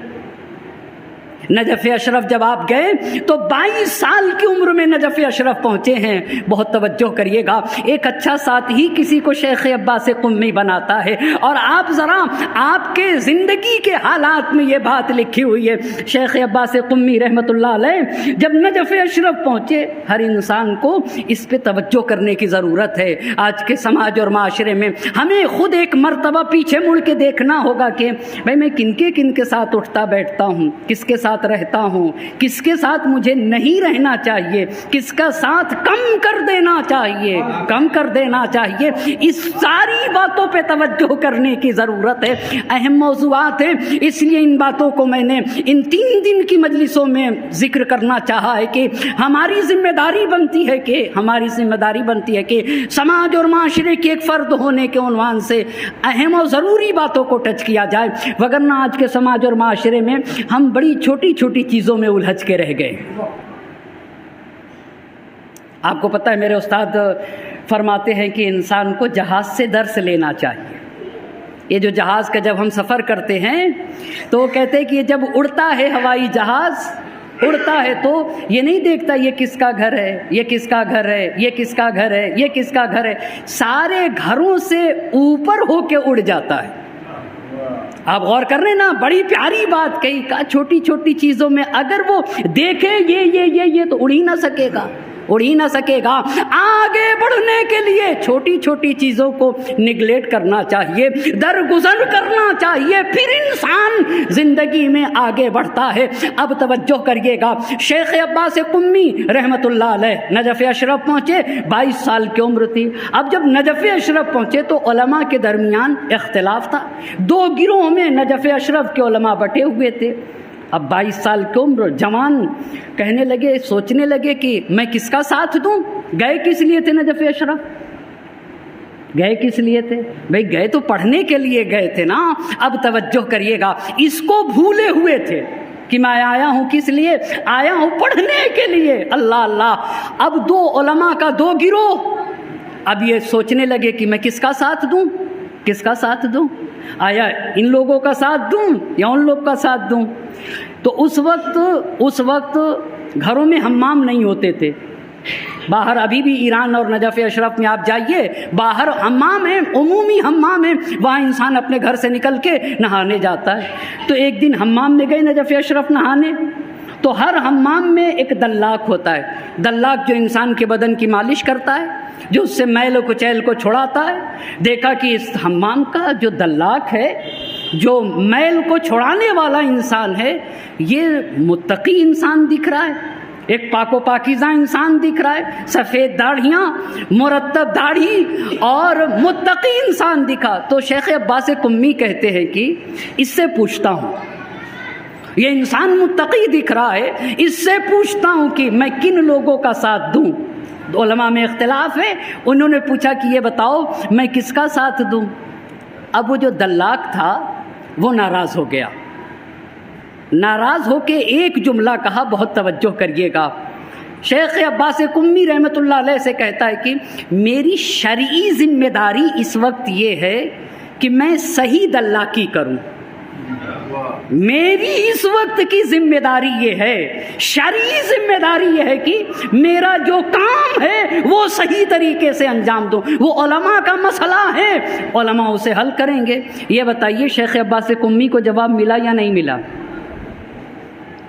نجف اشرف جب آپ گئے تو 22 سال کی عمر میں نجف اشرف پہنچے ہیں، بہت توجہ کریے گا، ایک اچھا ساتھ ہی کسی کو شیخ عباس قمی بناتا ہے، اور آپ ذرا آپ کے زندگی کے حالات میں یہ بات لکھی ہوئی ہے۔ شیخ عباس قمی رحمت اللہ علیہ جب نجف اشرف پہنچے، ہر انسان کو اس پہ توجہ کرنے کی ضرورت ہے۔ آج کے سماج اور معاشرے میں ہمیں خود ایک مرتبہ پیچھے مڑ کے دیکھنا ہوگا کہ بھائی میں کن کے ساتھ اٹھتا بیٹھتا ہوں، کس کے ساتھ رہتا ہوں، کس کے ساتھ مجھے نہیں رہنا چاہیے، کس کا ساتھ کم کر دینا چاہیے، اس ساری باتوں پہ توجہ کرنے کی ضرورت ہے۔ اہم موضوعات ہیں، اس لیے ان باتوں کو میں نے ان 3 دن کی مجلسوں میں ذکر کرنا چاہا ہے کہ ہماری ذمہ داری بنتی ہے کہ سماج اور معاشرے کے ایک فرد ہونے کے عنوان سے اہم اور ضروری باتوں کو ٹچ کیا جائے، وگرنہ آج کے سماج اور معاشرے میں ہم بڑی چھوٹی چیزوں میں الجھ کے رہ گئے۔ آپ کو پتہ ہے میرے استاد فرماتے ہیں کہ انسان کو جہاز سے درس لینا چاہیے، یہ جو جہاز کا جب ہم سفر کرتے ہیں تو وہ کہتے ہیں کہ یہ جب اڑتا ہے ہوائی جہاز، اڑتا ہے تو یہ نہیں دیکھتا یہ کس کا گھر ہے، یہ کس کا گھر ہے، یہ کس کا گھر ہے، یہ کس کا گھر ہے، سارے گھروں سے اوپر ہو کے اڑ جاتا ہے۔ آپ غور کر رہے ہیں نا، بڑی پیاری بات کہی، کہا چھوٹی چھوٹی چیزوں میں اگر وہ دیکھے یہ تو اڑ ہی نہ سکے گا، اڑ ہی نہ سکے گا۔ آگے بڑھنے کے لیے چھوٹی چھوٹی چیزوں کو نگلیکٹ کرنا چاہیے، درگزر کرنا چاہیے، پھر انسان زندگی میں آگے بڑھتا ہے۔ اب توجہ کریے گا، شیخ عباس قمی رحمت اللہ علیہ نجف اشرف پہنچے، 22 سال کی عمر تھی۔ اب جب نجف اشرف پہنچے تو علماء کے درمیان اختلاف تھا، 2 گروہوں میں نجف اشرف کے علماء بٹے ہوئے تھے۔ اب 22 سال کی عمر، جوان کہنے لگے، سوچنے لگے کہ میں کس کا ساتھ دوں۔ گئے کس لیے تھے نجف اشرف؟ گئے کس لیے تھے؟ بھئی گئے تو پڑھنے کے لیے گئے تھے نا۔ اب توجہ کریے گا، اس کو بھولے ہوئے تھے کہ میں آیا ہوں کس لیے؟ آیا ہوں پڑھنے کے لیے۔ اللہ اللہ، اب 2 علماء کا 2 گروہ، اب یہ سوچنے لگے کہ میں کس کا ساتھ دوں، کس کا ساتھ دوں؟ آیا ان لوگوں کا ساتھ دوں یا ان لوگ کا ساتھ دوں؟ تو اس وقت گھروں میں حمام نہیں ہوتے تھے، باہر ابھی بھی ایران اور نجف اشرف میں آپ جائیے، باہر حمام ہے، عمومی حمام ہے، وہاں انسان اپنے گھر سے نکل کے نہانے جاتا ہے۔ تو ایک دن حمام میں گئے نجف اشرف نہانے، تو ہر حمام میں ایک دلاک ہوتا ہے، دلاک جو انسان کے بدن کی مالش کرتا ہے، جو اس سے میل و کچیل کو چھڑاتا ہے۔ دیکھا کہ اس حمام کا جو دلاک ہے، جو میل کو چھڑانے والا انسان ہے، یہ متقی انسان دکھ رہا ہے، ایک پاک و پاکیزہ انسان دکھ رہا ہے، سفید داڑھیاں، مرتب داڑھی اور متقی انسان دکھا۔ تو شیخ عباس قمی کہتے ہیں کہ اس سے پوچھتا ہوں، یہ انسان متقی دکھ رہا ہے، اس سے پوچھتا ہوں کہ میں کن لوگوں کا ساتھ دوں۔ علماء میں اختلاف ہے، انہوں نے پوچھا کہ یہ بتاؤ میں کس کا ساتھ دوں۔ اب وہ جو دلاک تھا وہ ناراض ہو گیا، ناراض ہو کے ایک جملہ کہا، بہت توجہ کریے گا۔ شیخ عباس قمی رحمت اللہ علیہ سے کہتا ہے کہ میری شرعی ذمہ داری اس وقت یہ ہے کہ میں صحیح دلاکی کروں، میری اس وقت کی ذمہ داری یہ ہے، شرعی ذمہ داری یہ ہے کہ میرا جو کام ہے وہ صحیح طریقے سے انجام دوں۔ وہ علماء کا مسئلہ ہے، علماء اسے حل کریں گے۔ یہ بتائیے شیخ عباس قمی کو جواب ملا یا نہیں ملا؟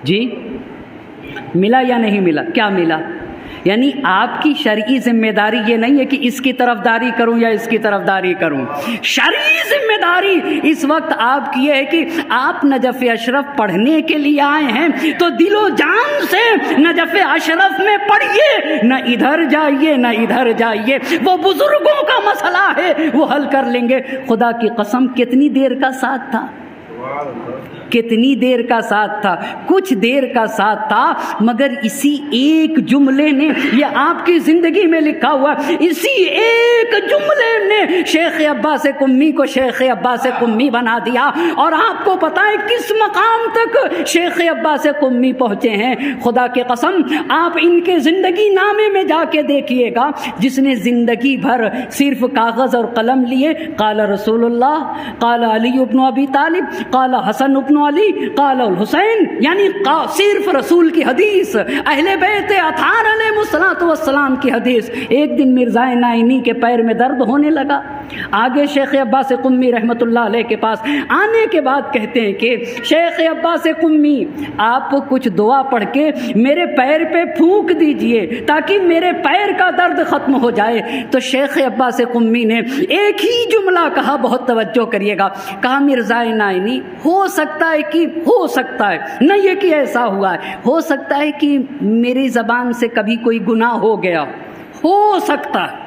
جی ملا یا نہیں ملا؟ کیا ملا؟ یعنی آپ کی شرعی ذمہ داری یہ نہیں ہے کہ اس کی طرفداری کروں یا اس کی طرفداری کروں، شرعی ذمہ داری اس وقت آپ کی یہ ہے کہ آپ نجف اشرف پڑھنے کے لیے آئے ہیں تو دل و جان سے نجف اشرف میں پڑھیے، نہ ادھر جائیے نہ ادھر جائیے، وہ بزرگوں کا مسئلہ ہے، وہ حل کر لیں گے۔ خدا کی قسم کتنی دیر کا ساتھ تھا، کتنی دیر کا ساتھ تھا؟ کچھ دیر کا ساتھ تھا، مگر اسی ایک جملے نے، یہ آپ کی زندگی میں لکھا ہوا، اسی ایک جملے نے شیخ عباس قمی کو شیخ عباس قمی بنا دیا۔ اور آپ کو پتہ ہے کس مقام تک شیخ عباس قمی پہنچے ہیں؟ خدا کی قسم آپ ان کے زندگی نامے میں جا کے دیکھیے گا، جس نے زندگی بھر صرف کاغذ اور قلم لیے، قال رسول اللہ، قال علی ابن ابی طالب، قال حسن ابن علی، قال الحسین، یعنی صرف رسول کی حدیث، اہل بیت اطہار علیہ الصلوۃ والسلام کی حدیث۔ ایک دن مرزا نائینی کے پیر میں درد ہونے لگا، آگے شیخ عباس قمی رحمت اللہ علیہ کے پاس آنے کے بعد کہتے ہیں کہ شیخ عباس قمی آپ کچھ دعا پڑھ کے میرے پیر پہ پھونک دیجئے تاکہ میرے پیر کا درد ختم ہو جائے۔ تو شیخ عباس قمی نے ایک ہی جملہ کہا، بہت توجہ کریے گا، کہا مرزا نائینی ہو سکتا ہے کہ نہ یہ کہ ایسا ہوا ہے، ہو سکتا ہے کہ میری زبان سے کبھی کوئی گناہ ہو گیا، ہو سکتا ہے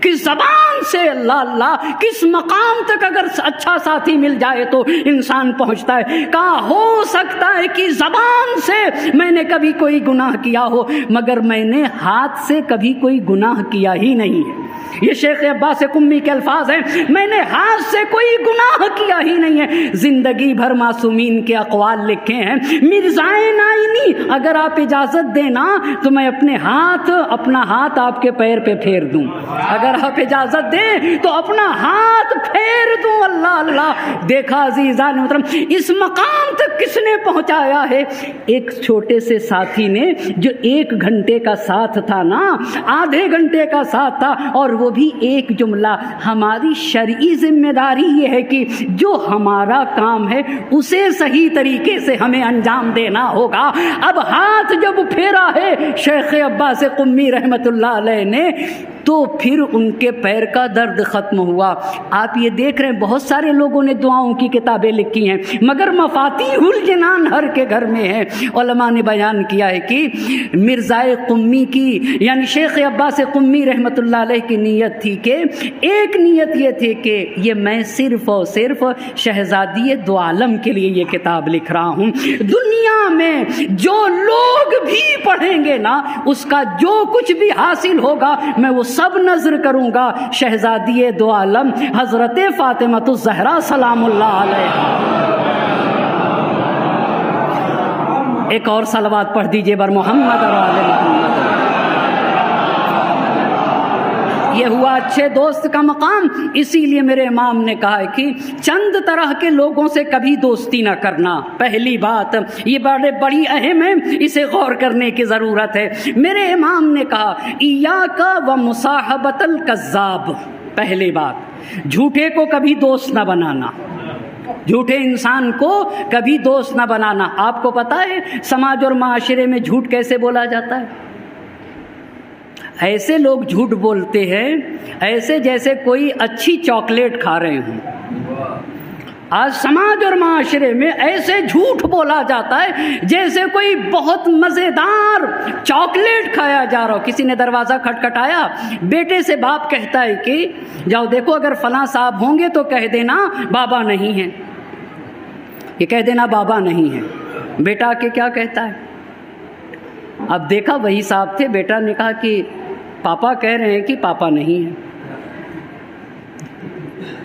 کہ زبان سے، اللہ اللہ کس مقام تک اگر اچھا ساتھی مل جائے تو انسان پہنچتا ہے۔ کہا ہو سکتا ہے کہ زبان سے میں نے کبھی کوئی گناہ کیا ہو، مگر میں نے ہاتھ سے کبھی کوئی گناہ کیا ہی نہیں ہے۔ یہ شیخ عباس قمی کے الفاظ ہیں، میں نے ہاتھ سے کوئی گناہ کیا ہی نہیں ہے۔ زندگی بھر معصومین کے اقوال لکھے ہیں۔ مرزا نائینی اگر آپ اجازت دینا تو میں اپنا ہاتھ آپ کے پیر پہ پھیر دوں، اگر اگر آپ اجازت دیں تو اپنا ہاتھ پھیر دوں. اللہ اللہ. دیکھا عزیزان محترم اس مقام تک کس نے پہنچایا ہے؟ ایک چھوٹے سے ساتھی نے جو 1 گھنٹے کا ساتھ تھا نا، آدھے گھنٹے کا ساتھ تھا، اور وہ بھی ایک جملہ. ہماری شرعی ذمہ داری یہ ہے کہ جو ہمارا کام ہے اسے صحیح طریقے سے ہمیں انجام دینا ہوگا. اب ہاتھ جب پھیرا ہے شیخ عباس قمی رحمت اللہ علیہ نے تو پھر ان کے پیر کا درد ختم ہوا. آپ یہ دیکھ رہے ہیں بہت سارے لوگوں نے دعاؤں کی کتابیں لکھی ہیں، مگر مفاتیح الجنان ہر کے گھر میں ہے. علماء نے بیان کیا ہے کہ مرزائے قمی کی یعنی شیخ عباس قمی رحمت اللہ علیہ کی نیت تھی کہ ایک نیت یہ تھی کہ یہ میں صرف اور صرف شہزادی دو عالم کے لیے یہ کتاب لکھ رہا ہوں. دنیا میں جو لوگ بھی پڑھیں گے نا اس کا جو کچھ بھی حاصل ہوگا میں وہ سب نظر کروں گا شہزادی دو عالم حضرت فاطمہ الزہرا سلام اللہ علیہا. ایک اور صلوات پڑھ دیجئے بر محمد اور آل محمد. یہ ہوا اچھے دوست کا مقام. اسی لیے میرے امام نے کہا ہے کہ چند طرح کے لوگوں سے کبھی دوستی نہ کرنا. پہلی بات یہ بڑی اہم ہے، اسے غور کرنے کی ضرورت ہے. میرے امام نے کہا ایاک و مصاحبۃ الکذاب. پہلی بات جھوٹے کو کبھی دوست نہ بنانا، جھوٹے انسان کو کبھی دوست نہ بنانا. آپ کو پتہ ہے سماج اور معاشرے میں جھوٹ کیسے بولا جاتا ہے؟ ایسے لوگ جھوٹ بولتے ہیں ایسے جیسے کوئی اچھی چاکلیٹ کھا رہے ہوں. آج سماج اور معاشرے میں ایسے جھوٹ بولا جاتا ہے جیسے کوئی بہت مزیدار چاکلیٹ کھایا جا رہا ہو. کسی نے دروازہ کھٹکھٹایا، بیٹے سے باپ کہتا ہے کہ جاؤ دیکھو اگر فلاں صاحب ہوں گے تو کہہ دینا بابا نہیں ہیں، یہ کہہ دینا بابا نہیں ہیں. بیٹا کے کیا کہتا ہے؟ اب دیکھا وہی صاحب تھے. بیٹا نے کہا کہ پاپا کہہ رہے ہیں کہ پاپا نہیں ہیں.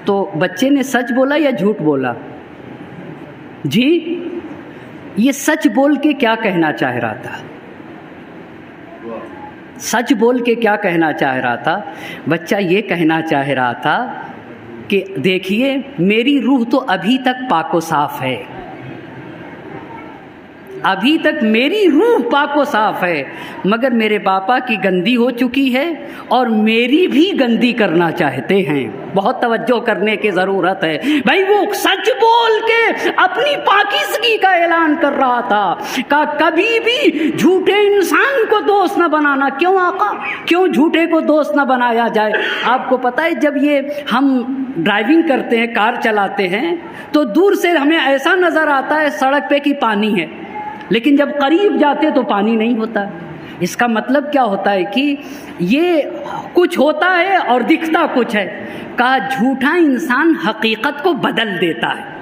تو بچے نے سچ بولا یا جھوٹ بولا؟ جی یہ سچ بول کے کیا کہنا چاہ رہا تھا؟ سچ بول کے کیا کہنا چاہ رہا تھا؟ بچہ یہ کہنا چاہ رہا تھا کہ دیکھیے میری روح تو ابھی تک پاک و صاف ہے، ابھی تک میری روح پاک و صاف ہے، مگر میرے پاپا کی گندی ہو چکی ہے اور میری بھی گندی کرنا چاہتے ہیں. بہت توجہ کرنے کی ضرورت ہے بھائی. وہ سچ بول کے اپنی پاکیزگی کا اعلان کر رہا تھا کہ کبھی بھی جھوٹے انسان کو دوست نہ بنانا. کیوں آقا؟ کیوں جھوٹے کو دوست نہ بنایا جائے؟ آپ کو پتہ ہے جب یہ ہم ڈرائیونگ کرتے ہیں، کار چلاتے ہیں، تو دور سے ہمیں ایسا نظر آتا ہے سڑک پہ کہ پانی ہے، لیکن جب قریب جاتے تو پانی نہیں ہوتا. اس کا مطلب کیا ہوتا ہے کہ یہ کچھ ہوتا ہے اور دکھتا کچھ ہے. کہا جھوٹا انسان حقیقت کو بدل دیتا ہے،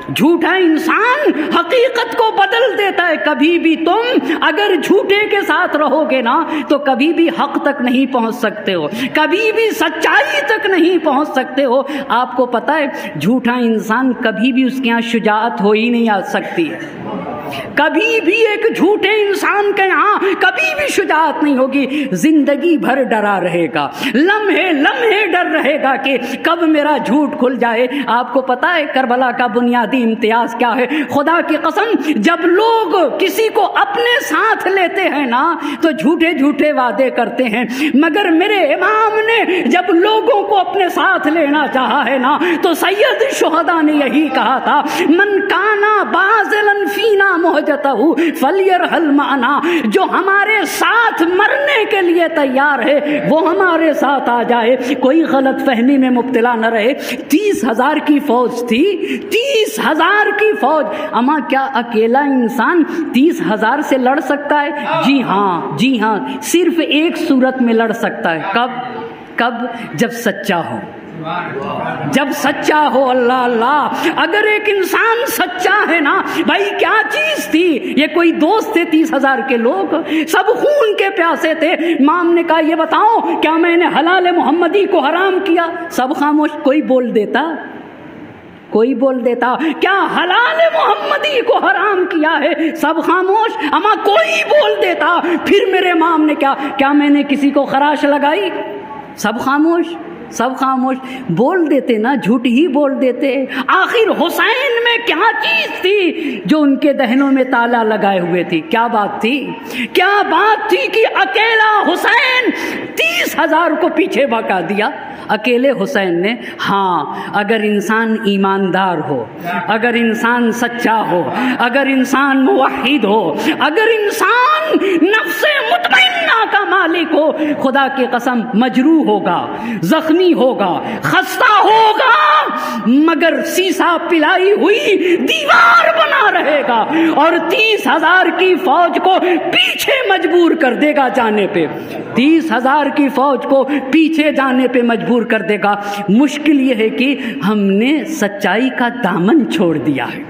جھوٹا انسان حقیقت کو بدل دیتا ہے. کبھی بھی تم اگر جھوٹے کے ساتھ رہو گے نا تو کبھی بھی حق تک نہیں پہنچ سکتے ہو، کبھی بھی سچائی تک نہیں پہنچ سکتے ہو. آپ کو پتہ ہے جھوٹا انسان کبھی بھی اس کے یہاں شجاعت ہو ہی نہیں آ سکتی ہے. کبھی بھی ایک جھوٹے انسان کے یہاں کبھی بھی شجاعت نہیں ہوگی. زندگی بھر ڈرا رہے گا، لمحے لمحے ڈر رہے گا کہ کب میرا جھوٹ کھل جائے. آپ کو پتا ہے کربلا کا بنیادی امتیاز کیا ہے؟ خدا کی قسم جب لوگ کسی کو اپنے ساتھ لیتے ہیں نا تو جھوٹے جھوٹے وعدے کرتے ہیں، مگر میرے امام نے جب لوگوں کو اپنے ساتھ لینا چاہا ہے نا تو سید شہداء نے یہی کہا تھا من کانا باذلا فینا محجتہ فلیرحل معنا. جو ہمارے ساتھ مرنے کے لیے تیار ہے وہ ہمارے ساتھ آ جائے، کوئی غلط فہمی میں مبتلا نہ رہے. 30,000 کی فوج تھی، 30,000 کی فوج. اما کیا اکیلا انسان 30,000 سے لڑ سکتا ہے؟ جی ہاں، جی ہاں، صرف ایک صورت میں لڑ سکتا ہے. کب؟ جب سچا ہو، جب سچا ہو. اللہ اللہ، اگر ایک انسان سچا ہے نا بھائی کیا چیز تھی یہ؟ کوئی دوست تھے 30,000 کے لوگ، سب خون کے پیاسے تھے. امام نے کہا یہ بتاؤ کیا میں نے حلال محمدی کو حرام کیا؟ سب خاموش. کوئی بول دیتا، کوئی بول دیتا کیا حلال محمدی کو حرام کیا ہے؟ سب خاموش. اما کوئی بول دیتا. پھر میرے امام نے کیا میں نے کسی کو خراش لگائی؟ سب خاموش، سب خاموش، بول دیتے نا، جھوٹ ہی بول دیتے۔ آخر حسین میں کیا چیز تھی جو ان کے دہنوں میں تالا لگائے ہوئے تھی؟ کیا بات تھی؟ کیا بات تھی کہ اکیلا حسین 30,000 کو پیچھے بھگا دیا؟ اکیلے حسین نے۔ ہاں، اگر انسان ایماندار ہو، اگر انسان سچا ہو، اگر انسان موحد ہو، اگر انسان نفس مطمئنہ کا مالک ہو، خدا کی قسم مجروح ہوگا، زخمی ہوگا، خستہ ہوگا، مگر سیسا پلائی ہوئی دیوار بنا رہے گا اور 30,000 کی فوج کو پیچھے مجبور کر دے گا جانے پہ، 30,000 کی فوج کو پیچھے جانے پہ مجبور کر دے گا۔ مشکل یہ ہے کہ ہم نے سچائی کا دامن چھوڑ دیا ہے،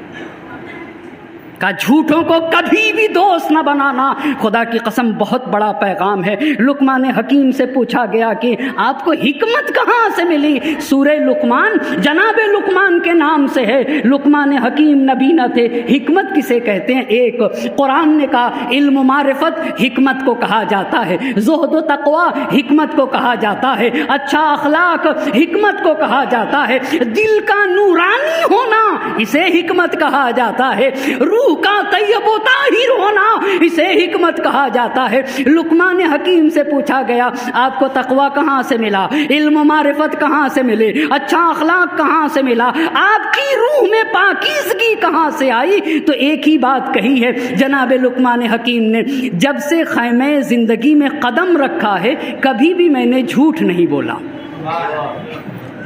کہ جھوٹوں کو کبھی بھی دوست نہ بنانا۔ خدا کی قسم بہت بڑا پیغام ہے۔ لقمان حکیم سے پوچھا گیا کہ آپ کو حکمت کہاں سے ملی؟ سورہ لقمان جناب لقمان کے نام سے ہے۔ لقمان حکیم نبی نہ تھے۔ حکمت کسے کہتے ہیں؟ ایک قرآن نے کہا علم و معرفت حکمت کو کہا جاتا ہے، زہد و تقوی حکمت کو کہا جاتا ہے، اچھا اخلاق حکمت کو کہا جاتا ہے، دل کا نورانی ہونا اسے حکمت کہا جاتا ہے، روح کا طیب و طاہر ہونا اسے حکمت کہا جاتا ہے۔ لقمان حکیم سے پوچھا گیا آپ کو تقوی کہاں سے ملا، علم و معرفت کہاں سے ملے، اچھا اخلاق کہاں سے ملا، آپ کی روح میں پاکیزگی کہاں سے آئی؟ تو ایک ہی بات کہی ہے جناب لقمان حکیم نے، جب سے خیمہ زندگی میں قدم رکھا ہے کبھی بھی میں نے جھوٹ نہیں بولا۔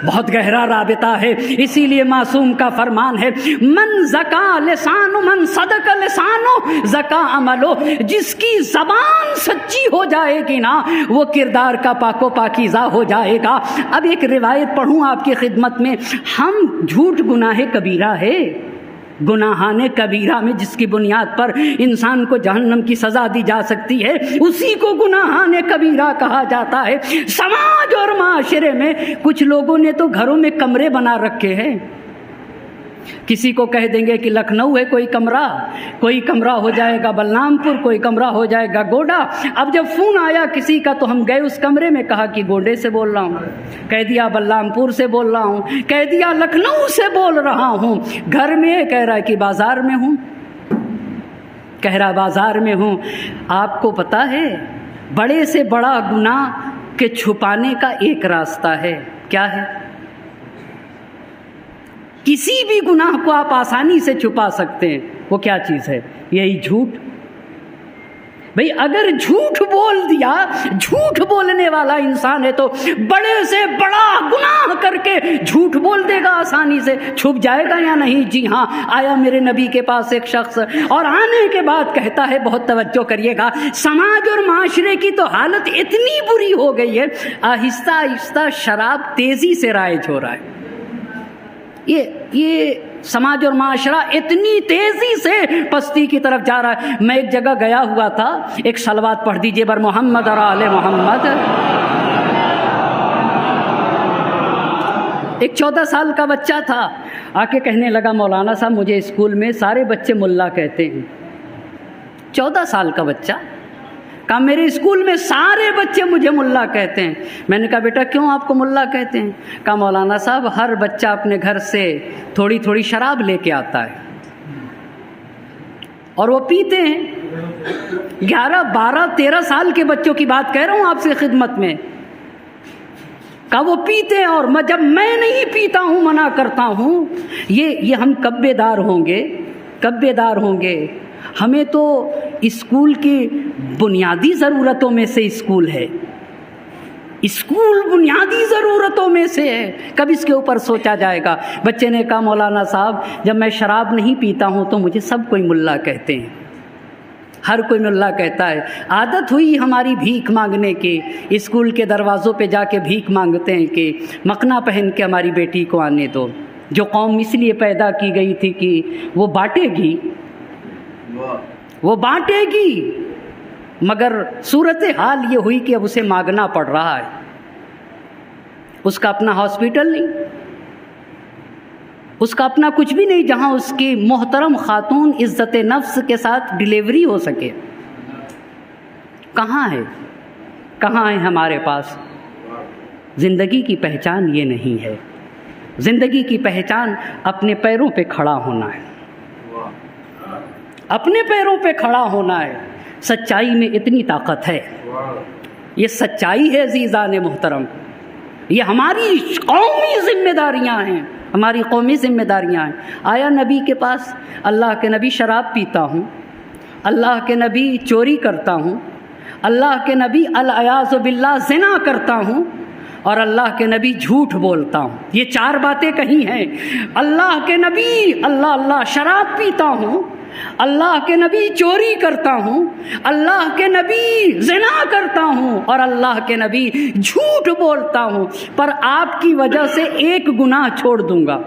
بہت گہرا رابطہ ہے، اسی لیے معصوم کا فرمان ہے من زکا لسانو من صدق لسانو زکا عملو، جس کی زبان سچی ہو جائے گی نا وہ کردار کا پاک و پاکیزہ ہو جائے گا۔ اب ایک روایت پڑھوں آپ کی خدمت میں۔ ہم جھوٹ گناہ کبیرہ ہے، گناہان کبیرہ میں جس کی بنیاد پر انسان کو جہنم کی سزا دی جا سکتی ہے اسی کو گناہان کبیرہ کہا جاتا ہے۔ سماج اور معاشرے میں کچھ لوگوں نے تو گھروں میں کمرے بنا رکھے ہیں، کسی کو کہہ دیں گے کہ لکھنؤ ہے کوئی کمرہ ہو جائے گا بلرام پور، کوئی کمرہ ہو جائے گا گوڈا۔ اب جب فون آیا کسی کا تو ہم گئے اس کمرے میں، کہا کہ گوڈے سے بول رہا ہوں، کہہ دیا بلرام پور سے بول رہا ہوں، کہہ دیا لکھنؤ سے بول رہا ہوں۔ گھر میں کہہ رہا ہے کہ بازار میں ہوں، کہہ رہا بازار میں ہوں۔ آپ کو پتہ ہے بڑے سے بڑا گناہ کے چھپانے کا ایک راستہ ہے، کیا ہے؟ کسی بھی گناہ کو آپ آسانی سے چھپا سکتے ہیں، وہ کیا چیز ہے؟ یہی جھوٹ۔ بھئی اگر جھوٹ بول دیا، جھوٹ بولنے والا انسان ہے تو بڑے سے بڑا گناہ کر کے جھوٹ بول دے گا آسانی سے، چھپ جائے گا یا نہیں؟ جی ہاں، آیا میرے نبی کے پاس ایک شخص اور آنے کے بعد کہتا ہے، بہت توجہ کریے گا، سماج اور معاشرے کی تو حالت اتنی بری ہو گئی ہے، آہستہ آہستہ شراب تیزی سے رائج ہو رہا ہے۔ یہ سماج اور معاشرہ اتنی تیزی سے پستی کی طرف جا رہا ہے۔ میں ایک جگہ گیا ہوا تھا، ایک صلوات پڑھ دیجئے بر محمد اور آل محمد۔ ایک 14 سال کا بچہ تھا، آ کے کہنے لگا مولانا صاحب مجھے اسکول میں سارے بچے ملا کہتے ہیں۔ 14 سال کا بچہ کہا میرے اسکول میں سارے بچے مجھے ملا کہتے ہیں۔ میں نے کہا بیٹا کیوں آپ کو ملا کہتے ہیں؟ کہا مولانا صاحب ہر بچہ اپنے گھر سے تھوڑی تھوڑی شراب لے کے آتا ہے اور وہ پیتے ہیں۔ 11 12 13 سال کے بچوں کی بات کہہ رہا ہوں آپ سے خدمت میں۔ کہا وہ پیتے ہیں اور جب میں نہیں پیتا ہوں منع کرتا ہوں۔ یہ ہم کب بیدار ہوں گے؟ ہمیں تو اسکول کی بنیادی ضرورتوں میں سے اسکول ہے، اسکول بنیادی ضرورتوں میں سے ہے، کب اس کے اوپر سوچا جائے گا؟ بچے نے کہا مولانا صاحب جب میں شراب نہیں پیتا ہوں تو مجھے سب کوئی ملا کہتے ہیں، ہر کوئی ملا کہتا ہے۔ عادت ہوئی ہماری بھیک مانگنے کی، اسکول کے دروازوں پہ جا کے بھیک مانگتے ہیں کہ مکنا پہن کے ہماری بیٹی کو آنے دو۔ جو قوم اس لیے پیدا کی گئی تھی کہ وہ بانٹے گی، مگر صورتحال یہ ہوئی کہ اب اسے مانگنا پڑ رہا ہے۔ اس کا اپنا ہاسپٹل نہیں، اس کا اپنا کچھ بھی نہیں جہاں اس کی محترم خاتون عزت نفس کے ساتھ ڈیلیوری ہو سکے۔ کہاں ہے ہمارے پاس؟ زندگی کی پہچان یہ نہیں ہے. زندگی کی پہچان اپنے پیروں پہ کھڑا ہونا ہے، اپنے پیروں پہ کھڑا ہونا ہے. سچائی میں اتنی طاقت ہے، یہ سچائی ہے عزیزان محترم. یہ ہماری قومی ذمہ داریاں ہیں، ہماری قومی ذمہ داریاں ہیں. آیا نبی کے پاس، اللہ کے نبی شراب پیتا ہوں، اللہ کے نبی چوری کرتا ہوں، اللہ کے نبی العیاذ باللہ زنا کرتا ہوں، اور اللہ کے نبی جھوٹ بولتا ہوں. یہ 4 باتیں کہی ہیں. اللہ کے نبی اللہ شراب پیتا ہوں، اللہ کے نبی چوری کرتا ہوں، اللہ کے نبی زنا کرتا ہوں، اور اللہ کے نبی جھوٹ بولتا ہوں، پر آپ کی وجہ سے ایک گناہ چھوڑ دوں گا.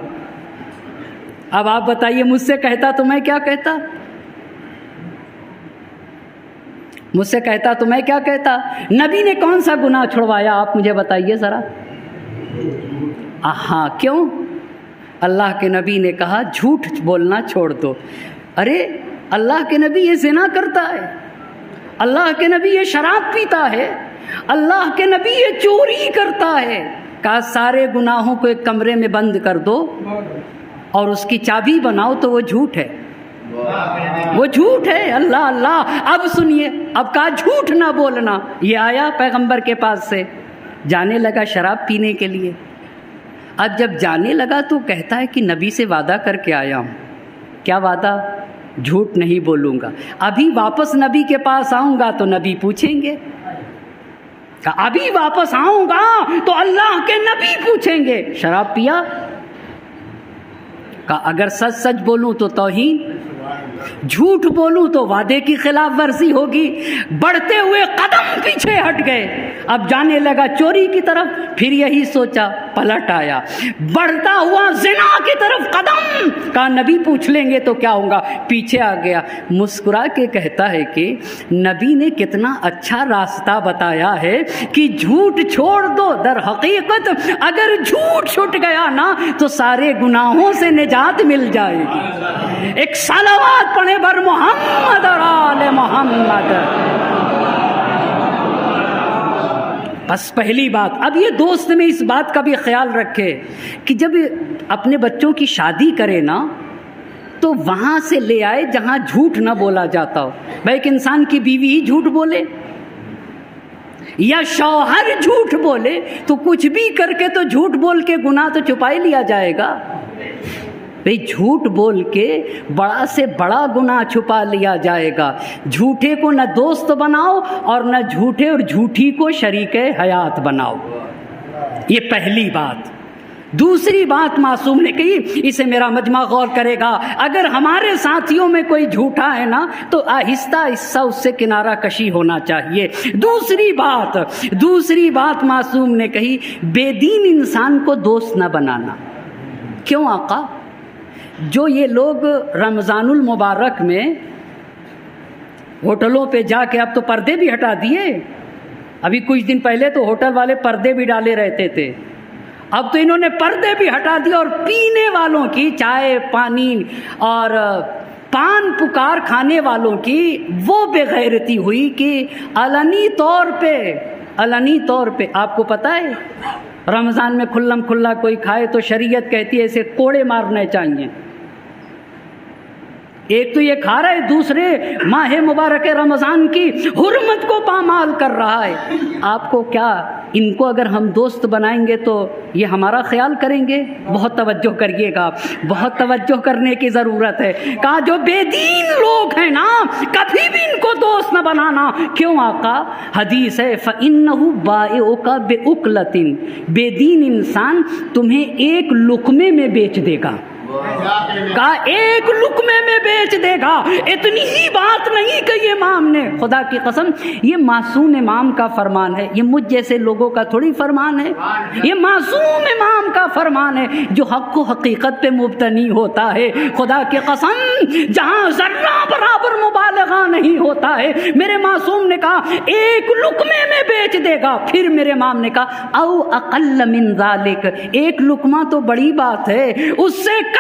اب آپ بتائیے مجھ سے کہتا تو میں کیا کہتا؟ مجھ سے کہتا تو میں کیا کہتا؟ نبی نے کون سا گناہ چھڑوایا آپ مجھے بتائیے ذرا. ہاں کیوں؟ اللہ کے نبی نے کہا جھوٹ بولنا چھوڑ دو. ارے اللہ کے نبی یہ زنا کرتا ہے، اللہ کے نبی یہ شراب پیتا ہے، اللہ کے نبی یہ چوری کرتا ہے. کہا سارے گناہوں کو ایک کمرے میں بند کر دو اور اس کی چابی بناؤ تو وہ جھوٹ ہے، وہ جھوٹ ہے. اللہ. اب سنیے، اب کہا جھوٹ نہ بولنا. یہ آیا پیغمبر کے پاس سے، جانے لگا شراب پینے کے لیے. اب جب جانے لگا تو کہتا ہے کہ نبی سے وعدہ کر کے آیا ہوں. کیا وعدہ؟ جھوٹ نہیں بولوں گا. ابھی واپس نبی کے پاس آؤں گا تو نبی پوچھیں گے. ابھی واپس آؤں گا تو اللہ کے نبی پوچھیں گے شراب پیا؟ کہ اگر سچ سچ بولوں تو توہین، جھوٹ بولوں تو وعدے کی خلاف ورزی ہوگی. بڑھتے ہوئے قدم پیچھے ہٹ گئے. اب جانے لگا چوری کی طرف، پھر یہی سوچا، پلٹ آیا. بڑھتا ہوا زنا کی طرف قدم، کہا نبی پوچھ لیں گے تو کیا ہوگا، پیچھے آ گیا. مسکرا کے کہتا ہے کہ نبی نے کتنا اچھا راستہ بتایا ہے کہ جھوٹ چھوڑ دو. در حقیقت اگر جھوٹ چھٹ گیا نا تو سارے گناہوں سے نجات مل جائے گی. ایک صلوات پڑھے بر محمد اور آل محمد. بس پہلی بات. اب یہ دوست میں اس بات کا بھی خیال رکھے کہ جب اپنے بچوں کی شادی کرے نا تو وہاں سے لے آئے جہاں جھوٹ نہ بولا جاتا ہو. بھائی ایک انسان کی بیوی ہی جھوٹ بولے یا شوہر جھوٹ بولے تو کچھ بھی کر کے تو جھوٹ بول کے گناہ تو چھپا ہی لیا جائے گا. بھئی جھوٹ بول کے بڑا سے بڑا گناہ چھپا لیا جائے گا. جھوٹے کو نہ دوست بناؤ اور نہ جھوٹے اور جھوٹی کو شریک حیات بناؤ. یہ پہلی بات. دوسری بات معصوم نے کہی، اسے میرا مجمع غور کرے گا. اگر ہمارے ساتھیوں میں کوئی جھوٹا ہے نا تو آہستہ آہستہ اس سے کنارہ کشی ہونا چاہیے. دوسری بات معصوم نے کہی، بے دین انسان کو دوست نہ بنانا. کیوں آقا؟ جو یہ لوگ رمضان المبارک میں ہوٹلوں پہ جا کے، اب تو پردے بھی ہٹا دیے، ابھی کچھ دن پہلے تو ہوٹل والے پردے بھی ڈالے رہتے تھے، اب تو انہوں نے پردے بھی ہٹا دیے اور پینے والوں کی، چائے پانی اور پان پکار کھانے والوں کی وہ بے غیرتی ہوئی کہ علنی طور پہ آپ کو پتہ ہے رمضان میں کھلم کھلا کوئی کھائے تو شریعت کہتی ہے اسے کوڑے مارنے چاہیے. ایک تو یہ کھا رہا ہے، دوسرے ماہ مبارک رمضان کی حرمت کو پامال کر رہا ہے. آپ کو کیا، ان کو اگر ہم دوست بنائیں گے تو یہ ہمارا خیال کریں گے؟ بہت توجہ کریے گا، بہت توجہ کرنے کی ضرورت ہے. کہا جو بے دین لوگ ہیں نا کبھی بھی ان کو دوست نہ بنانا. کیوں آقا؟ حدیث ہے فَإِنَّهُ بَائِعُكَ بِأُكْلَةٍ. بے دین انسان تمہیں ایک لقمے میں بیچ دے گا. کہا ایک لقمے میں بیچ دے گا. اتنی ہی بات نہیں کہ یہ امام نے، خدا کی قسم یہ معصوم امام کا فرمان ہے، یہ مجھ جیسے لوگوں کا تھوڑی فرمان ہے. یہ معصوم امام کا فرمان ہے جو حق و حقیقت پہ مبتنی ہوتا ہے. خدا کی قسم جہاں ذرہ برابر مبالغہ نہیں ہوتا ہے. میرے معصوم نے کہا ایک لقمے میں بیچ دے گا. پھر میرے امام نے کہا او اقل من ذالک، ایک لقمہ تو بڑی بات ہے، اس سے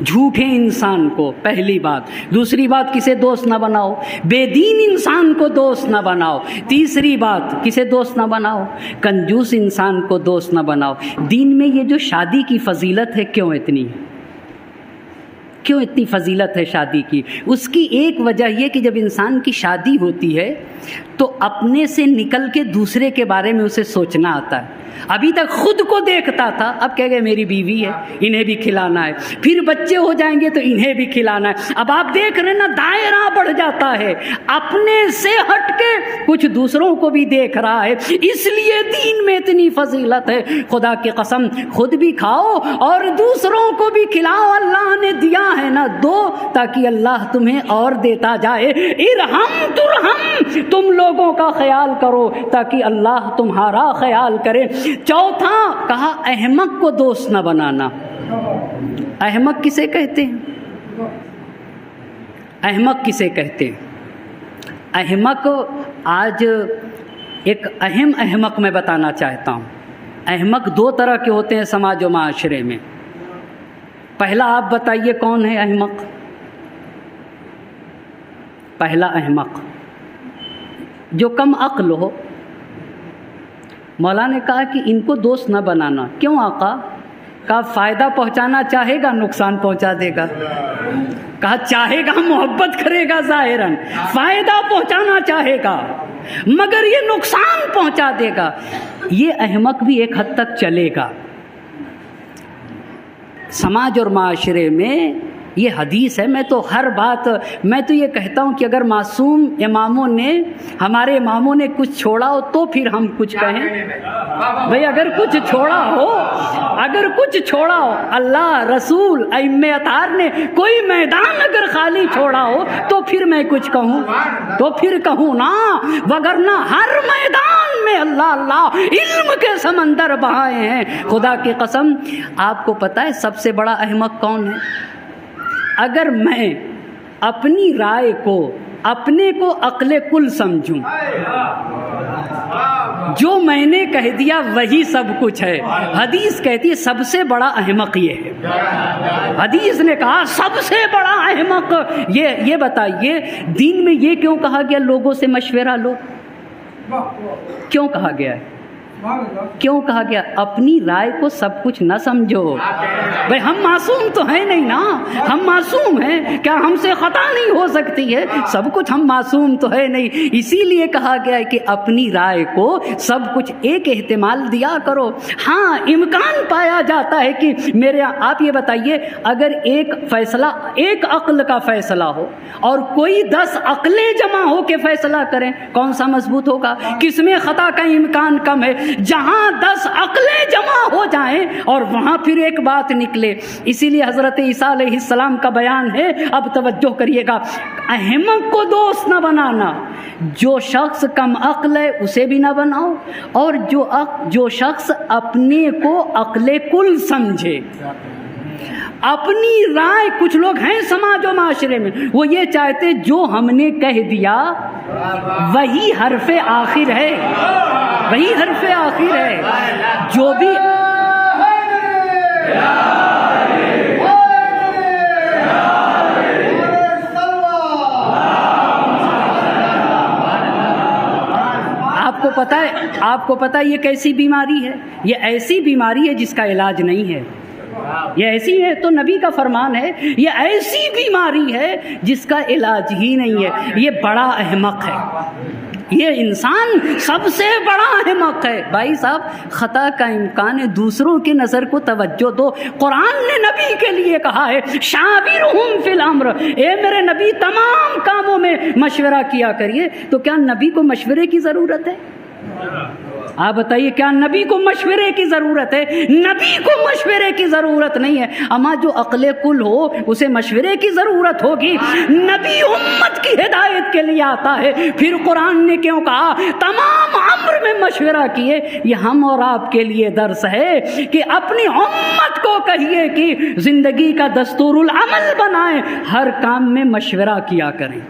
جھوٹے انسان کو پہلی بات، دوسری بات کسے دوست نہ بناؤ، بے دین انسان کو دوست نہ بناؤ، تیسری بات کسے دوست نہ بناؤ، کنجوس انسان کو دوست نہ بناؤ۔ دین میں یہ جو شادی کی فضیلت ہے کیوں اتنی فضیلت ہے شادی کی؟ اس کی ایک وجہ یہ کہ جب انسان کی شادی ہوتی ہے تو اپنے سے نکل کے دوسرے کے بارے میں اسے سوچنا آتا ہے۔ ابھی تک خود کو دیکھتا تھا، اب کہہ گئے میری بیوی ہے، انہیں بھی کھلانا ہے، پھر بچے ہو جائیں گے تو انہیں بھی کھلانا ہے۔ اب آپ دیکھ رہے نا دائرہ بڑھ جاتا ہے، اپنے سے ہٹ کے کچھ دوسروں کو بھی دیکھ رہا ہے۔ اس لیے دین میں اتنی فضیلت ہے، خدا کی قسم خود بھی کھاؤ اور دوسروں کو بھی کھلاؤ۔ اللہ نے دیا ہے نا، دو تاکہ اللہ تمہیں اور دیتا جائے۔ ارحم ترحم، تم لوگوں کا خیال کرو تاکہ اللہ تمہارا خیال کرے۔ چوتھا کہا احمق کو دوست نہ بنانا۔ احمق کسے کہتے ہیں؟ احمق کسے کہتے ہیں؟ احمق، آج ایک اہم احمق میں بتانا چاہتا ہوں۔ احمق دو طرح کے ہوتے ہیں سماج و معاشرے میں۔ پہلا آپ بتائیے کون ہے احمق؟ پہلا احمق جو کم عقل ہو۔ مولا نے کہا کہ ان کو دوست نہ بنانا۔ کیوں آقا؟ کہا فائدہ پہنچانا چاہے گا، نقصان پہنچا دے گا۔ کہا چاہے گا محبت کرے گا، ظاہراً فائدہ پہنچانا چاہے گا، مگر یہ نقصان پہنچا دے گا۔ یہ احمق بھی ایک حد تک چلے گا۔ سماج اور معاشرے میں یہ حدیث ہے، میں تو یہ کہتا ہوں کہ اگر معصوم اماموں نے، ہمارے اماموں نے کچھ چھوڑا ہو تو پھر ہم کچھ کہیں بھئی، اگر کچھ چھوڑا ہو اللہ رسول ائمہ اطہار نے کوئی میدان اگر خالی چھوڑا ہو تو پھر میں کچھ کہوں نا، وگرنہ ہر میدان میں اللہ اللہ علم کے سمندر بہائے ہیں۔ خدا کی قسم آپ کو پتہ ہے سب سے بڑا احمق کون ہے؟ اگر میں اپنی رائے کو، اپنے کو عقل کل سمجھوں، جو میں نے کہہ دیا وہی سب کچھ ہے، حدیث کہتی ہے سب سے بڑا احمق یہ ہے۔ حدیث نے کہا سب سے بڑا احمق یہ بتائیے دین میں یہ کیوں کہا گیا لوگوں سے مشورہ لو؟ کیوں کہا گیا ہے؟ کیوں کہا گیا؟ اپنی رائے کو سب کچھ نہ سمجھو۔ بھئی ہم معصوم تو ہیں نہیں نا، ہم معصوم ہیں کیا؟ ہم سے خطا نہیں ہو سکتی ہے؟ سب کچھ ہم معصوم تو ہے نہیں، اسی لیے کہا گیا ہے کہ اپنی رائے کو سب کچھ ایک احتمال دیا کرو۔ ہاں امکان پایا جاتا ہے کہ آپ یہ بتائیے اگر ایک فیصلہ، ایک عقل کا فیصلہ ہو اور کوئی 10 عقلیں جمع ہو کے فیصلہ کریں، کون سا مضبوط ہوگا؟ کس میں خطا کا امکان کم ہے؟ جہاں 10 عقلیں جمع ہو جائیں اور وہاں پھر ایک بات نکلے۔ اسی لیے حضرت عیسیٰ علیہ السلام کا بیان ہے، اب توجہ کریے گا، احمق کو دوست نہ بنانا۔ جو شخص کم عقل ہے اسے بھی نہ بناؤ، اور جو شخص اپنے کو عقل کل سمجھے، اپنی رائے، کچھ لوگ ہیں سماج و معاشرے میں وہ یہ چاہتے جو ہم نے کہہ دیا وہی حرف آخر ہے، وہی حرف آخر ہے، جو بھی آپ کو پتہ ہے یہ کیسی بیماری ہے؟ یہ ایسی بیماری ہے جس کا علاج نہیں ہے۔ یہ ایسی ہے تو نبی کا فرمان ہے، یہ ایسی بیماری ہے جس کا علاج ہی نہیں ہے۔ یہ بڑا احمق ہے، یہ انسان سب سے بڑا احمق ہے۔ بھائی صاحب خطا کا امکان ہے، دوسروں کی نظر کو توجہ دو۔ قرآن نے نبی کے لیے کہا ہے شاورہم فی الامر، اے میرے نبی تمام کاموں میں مشورہ کیا کریے۔ تو کیا نبی کو مشورے کی ضرورت ہے؟ آپ بتائیے کیا نبی کو مشورے کی ضرورت ہے؟ نبی کو مشورے کی ضرورت نہیں ہے، اما جو عقل کل ہو اسے مشورے کی ضرورت ہوگی۔ نبی امت کی ہدایت کے لیے آتا ہے، پھر قرآن نے کیوں کہا تمام امر میں مشورہ کیے؟ یہ ہم اور آپ کے لیے درس ہے کہ اپنی امت کو کہیے کہ زندگی کا دستور العمل بنائیں، ہر کام میں مشورہ کیا کریں،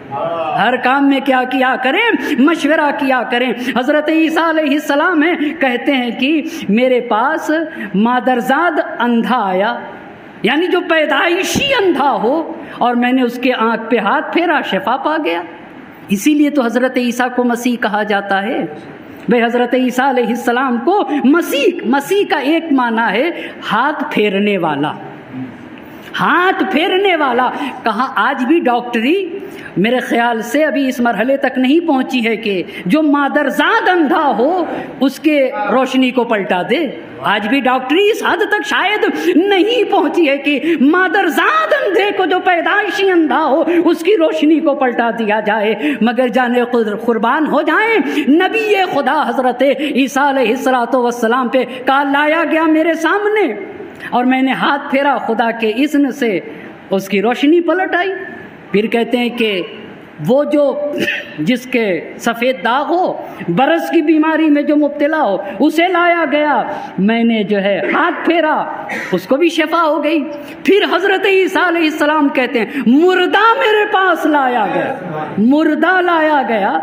ہر کام میں کیا کیا کریں؟ مشورہ کیا کریں۔ حضرت عیسیٰ علیہ السلام کہتے ہیں کہ میرے پاس مادرزاد اندھا آیا، یعنی جو پیدائشی اندھا ہو اور میں نے اس کے آنکھ پہ ہاتھ پھیرا، شفا پا گیا۔ اسی لیے تو حضرت عیسیٰ کو مسیح کہا جاتا ہے۔ بھائی حضرت عیسیٰ علیہ السلام کو مسیح کا ایک معنی ہے ہاتھ پھیرنے والا، ہاتھ پھیرنے والا۔ کہاں آج بھی ڈاکٹری میرے خیال سے ابھی اس مرحلے تک نہیں پہنچی ہے کہ جو مادرزاد اندھا ہو اس کے روشنی کو پلٹا دے۔ آج بھی ڈاکٹری اس حد تک شاید نہیں پہنچی ہے کہ مادرزاد اندھے کو، جو پیدائشی اندھا ہو، اس کی روشنی کو پلٹا دیا جائے۔ مگر جانے قربان ہو جائیں، نبی خدا حضرت عیسیٰ علیہ السلام پہ کال لایا گیا میرے سامنے، اور میں نے ہاتھ پھیرا، خدا کے اذن سے اس کی روشنی پلٹ آئی۔ پھر کہتے ہیں کہ وہ جو جس کے سفید داغ ہو، برس کی بیماری میں جو مبتلا ہو، اسے لایا گیا، میں نے جو ہے ہاتھ پھیرا، اس کو بھی شفا ہو گئی۔ پھر حضرت عیسیٰ علیہ السلام کہتے ہیں مردہ میرے پاس لایا گیا، مردہ لایا گیا،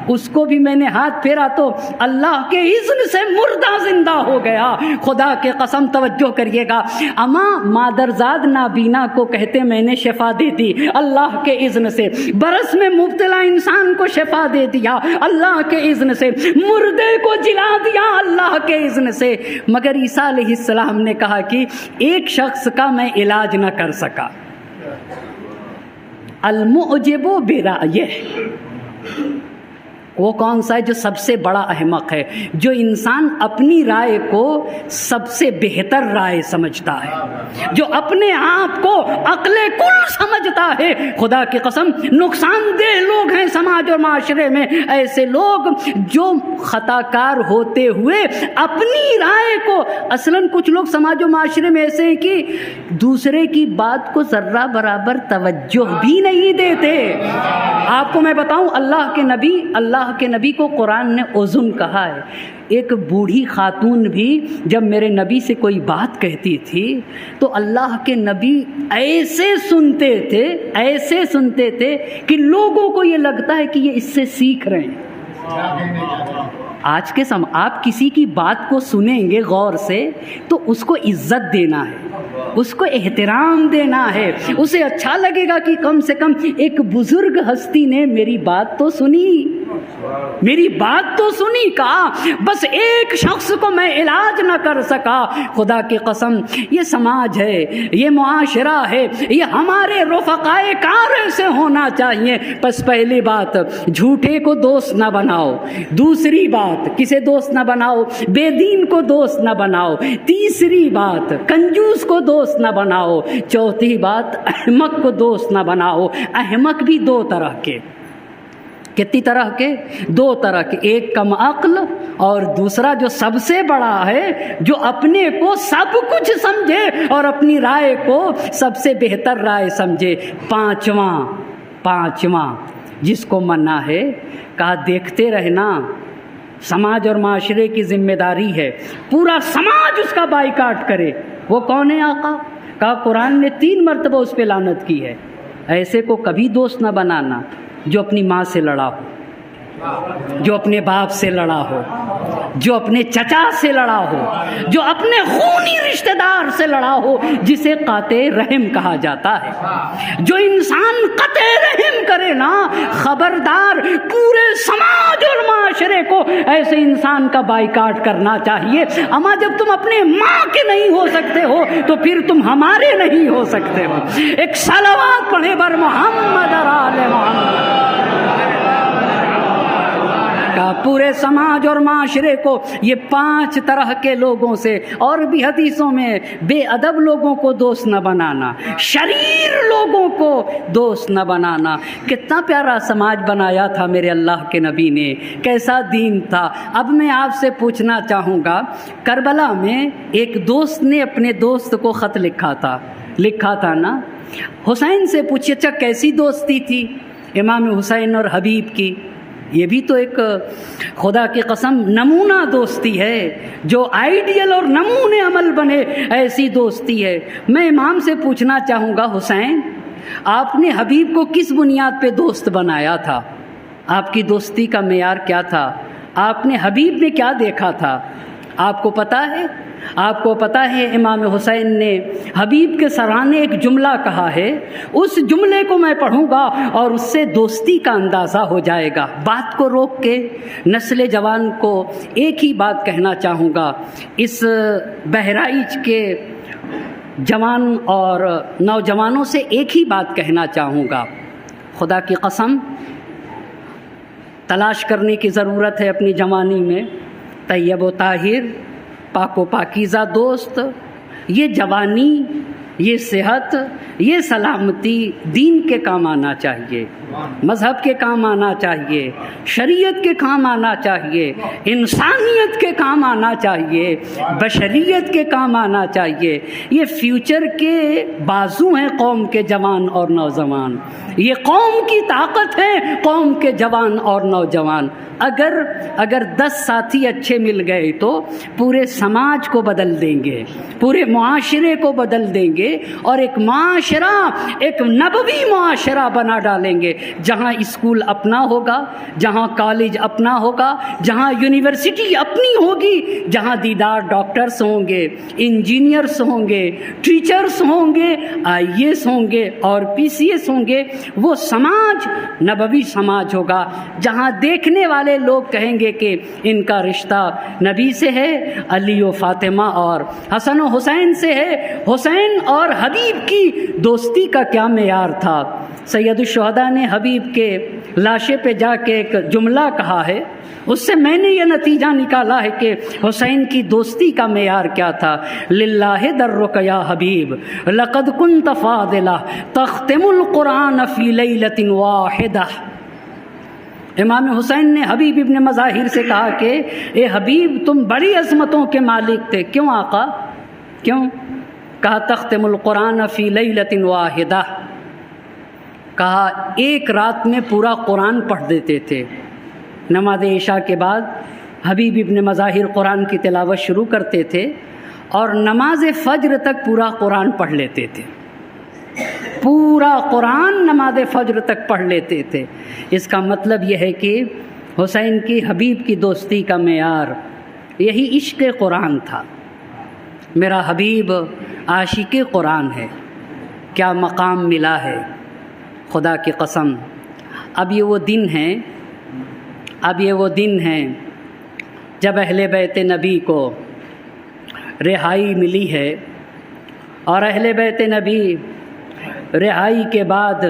اس کو بھی میں نے ہاتھ پھیرا تو اللہ کے اذن سے مردہ زندہ ہو گیا۔ خدا کے قسم توجہ کریے گا، اماں مادرزاد نابینا کو کہتے میں نے شفا دے دی اللہ کے اذن سے، برس میں مبتلا انسان کو شفا دے دیا اللہ کے اذن سے، مردے کو جلا دیا اللہ کے اذن سے۔ مگر عیسیٰ علیہ السلام نے کہا کہ ایک شخص کا میں علاج نہ کر سکا، المعجب برأیہ۔ وہ کون سا ہے؟ جو سب سے بڑا احمق ہے، جو انسان اپنی رائے کو سب سے بہتر رائے سمجھتا ہے، جو اپنے آپ کو عقل کل سمجھتا ہے۔ خدا کی قسم نقصان دہ لوگ ہیں سماج اور معاشرے میں ایسے لوگ جو خطا کار ہوتے ہوئے اپنی رائے کو، اصلاً کچھ لوگ سماج و معاشرے میں ایسے ہیں کہ دوسرے کی بات کو ذرہ برابر توجہ بھی نہیں دیتے۔ آپ کو میں بتاؤں، اللہ کے نبی کو قرآن نے اذن کہا ہے۔ ایک بوڑھی خاتون بھی جب میرے نبی سے کوئی بات کہتی تھی تو اللہ کے نبی ایسے سنتے تھے کہ لوگوں کو یہ لگتا ہے کہ یہ اس سے سیکھ رہے ہیں۔ آج کے آپ کسی کی بات کو سنیں گے غور سے تو اس کو عزت دینا ہے، اس کو احترام دینا ہے، اسے اچھا لگے گا کہ کم سے کم ایک بزرگ ہستی نے میری بات تو سنی کہا بس ایک شخص کو میں علاج نہ کر سکا۔ خدا کی قسم یہ سماج ہے، یہ معاشرہ ہے، یہ ہمارے رفقائے کار سے ہونا چاہیے۔ بس پہلی بات، جھوٹے کو دوست نہ بناؤ، دوسری بات کسے دوست نہ بناؤ، بے دین کو دوست نہ بناؤ، تیسری بات کنجوس کو دوست نہ بناؤ، چوتھی بات احمق کو دوست نہ بناؤ۔ احمق بھی دو طرح کے، کتنی طرح کے؟ دو طرح کے، ایک کم عقل اور دوسرا جو سب سے بڑا ہے، جو اپنے کو سب کچھ سمجھے اور اپنی رائے کو سب سے بہتر رائے سمجھے۔ پانچواں جس کو منع ہے، کہا دیکھتے رہنا، سماج اور معاشرے کی ذمہ داری ہے، پورا سماج اس کا بائیکاٹ کرے۔ وہ کون ہے آقا؟ کہا قرآن نے 3 مرتبہ اس پہ لعنت کی ہے۔ ایسے کو کبھی دوست نہ بنانا جو اپنی ماں سے لڑا ہو، جو اپنے باپ سے لڑا ہو، جو اپنے چچا سے لڑا ہو، جو اپنے خونی رشتہ دار سے لڑا ہو، جسے قاطع رحم کہا جاتا ہے۔ جو انسان قطع رحم کرے نا، خبردار پورے سماج اور معاشرے کو ایسے انسان کا بائیکاٹ کرنا چاہیے۔ اما جب تم اپنے ماں کے نہیں ہو سکتے ہو تو پھر تم ہمارے نہیں ہو سکتے ہو۔ ایک صلوات پڑھے بر محمد اور آل محمد۔ پورے سماج اور معاشرے کو یہ 5 طرح کے لوگوں سے، اور بھی حدیثوں میں، بے ادب لوگوں کو دوست نہ بنانا، شریر لوگوں کو دوست نہ بنانا۔ کتنا پیارا سماج بنایا تھا میرے اللہ کے نبی نے، کیسا دین تھا۔ اب میں آپ سے پوچھنا چاہوں گا، کربلا میں ایک دوست نے اپنے دوست کو خط لکھا تھا نا، حسین سے پوچھیے اچھا کیسی دوستی تھی امام حسین اور حبیب کی؟ یہ بھی تو ایک خدا کی قسم نمونہ دوستی ہے، جو آئیڈیل اور نمونے عمل بنے ایسی دوستی ہے۔ میں امام سے پوچھنا چاہوں گا، حسین آپ نے حبیب کو کس بنیاد پہ دوست بنایا تھا؟ آپ کی دوستی کا معیار کیا تھا؟ آپ نے حبیب میں کیا دیکھا تھا؟ آپ کو پتہ ہے امام حسین نے حبیب کے سرانے ایک جملہ کہا ہے، اس جملے کو میں پڑھوں گا اور اس سے دوستی کا اندازہ ہو جائے گا۔ بات کو روک کے نسل جوان کو ایک ہی بات کہنا چاہوں گا، اس بہرائچ کے جوان اور نوجوانوں سے ایک ہی بات کہنا چاہوں گا، خدا کی قسم تلاش کرنے کی ضرورت ہے اپنی جوانی میں طیب و طاہر، پاک و پاکیزہ دوست۔ یہ جوانی، یہ صحت، یہ سلامتی دین کے کام آنا چاہیے، مذہب کے کام آنا چاہیے، شریعت کے کام آنا چاہیے، انسانیت کے کام آنا چاہیے، بشریت کے کام آنا چاہیے۔ یہ فیوچر کے بازو ہیں قوم کے جوان اور نوجوان، یہ قوم کی طاقت ہے قوم کے جوان اور نوجوان۔ اگر 10 ساتھی اچھے مل گئے تو پورے سماج کو بدل دیں گے، پورے معاشرے کو بدل دیں گے، اور ایک معاشرہ، ایک نبوی معاشرہ بنا ڈالیں گے، جہاں اسکول اپنا ہوگا، جہاں کالج اپنا ہوگا، جہاں یونیورسٹی اپنی ہوگی، جہاں دیدار ڈاکٹرز ہوں گے، انجینئرز ہوں گے، ٹیچرز ہوں گے، IAS ہوں گے اور PCS ہوں گے۔ وہ سماج نبوی سماج ہوگا، جہاں دیکھنے والے لوگ کہیں گے کہ ان کا رشتہ نبی سے ہے، علی و فاطمہ اور حسن و حسین سے ہے۔ حسین اور حبیب کی دوستی کا کیا معیار تھا۔ سید الشہداء نے حبیب کے لاشے پہ جا کے ایک جملہ کہا ہے، اس سے میں نے یہ نتیجہ نکالا ہے کہ حسین کی دوستی کا معیار کیا تھا۔ للہ درک یا حبیب لقد کنت فاضلہ تختم القرآن فی لیلۃ واحدہ۔ امام حسین نے حبیب ابن مظاہر سے کہا کہ اے حبیب تم بڑی عظمتوں کے مالک تھے۔ کیوں آقا؟ کیوں؟ کہا تختم القرآن فی لیلۃ واحدہ، کہا ایک رات میں پورا قرآن پڑھ دیتے تھے۔ نماز عشاء کے بعد حبیب ابن مظاہر قرآن کی تلاوت شروع کرتے تھے اور نماز فجر تک پورا قرآن پڑھ لیتے تھے، پورا قرآن نماز فجر تک پڑھ لیتے تھے۔ اس کا مطلب یہ ہے کہ حسین کی حبیب کی دوستی کا معیار یہی عشق قرآن تھا۔ میرا حبیب عاشق قرآن ہے، کیا مقام ملا ہے خدا کی قسم۔ اب یہ وہ دن ہیں جب اہل بیت نبی کو رہائی ملی ہے، اور اہل بیت نبی رہائی کے بعد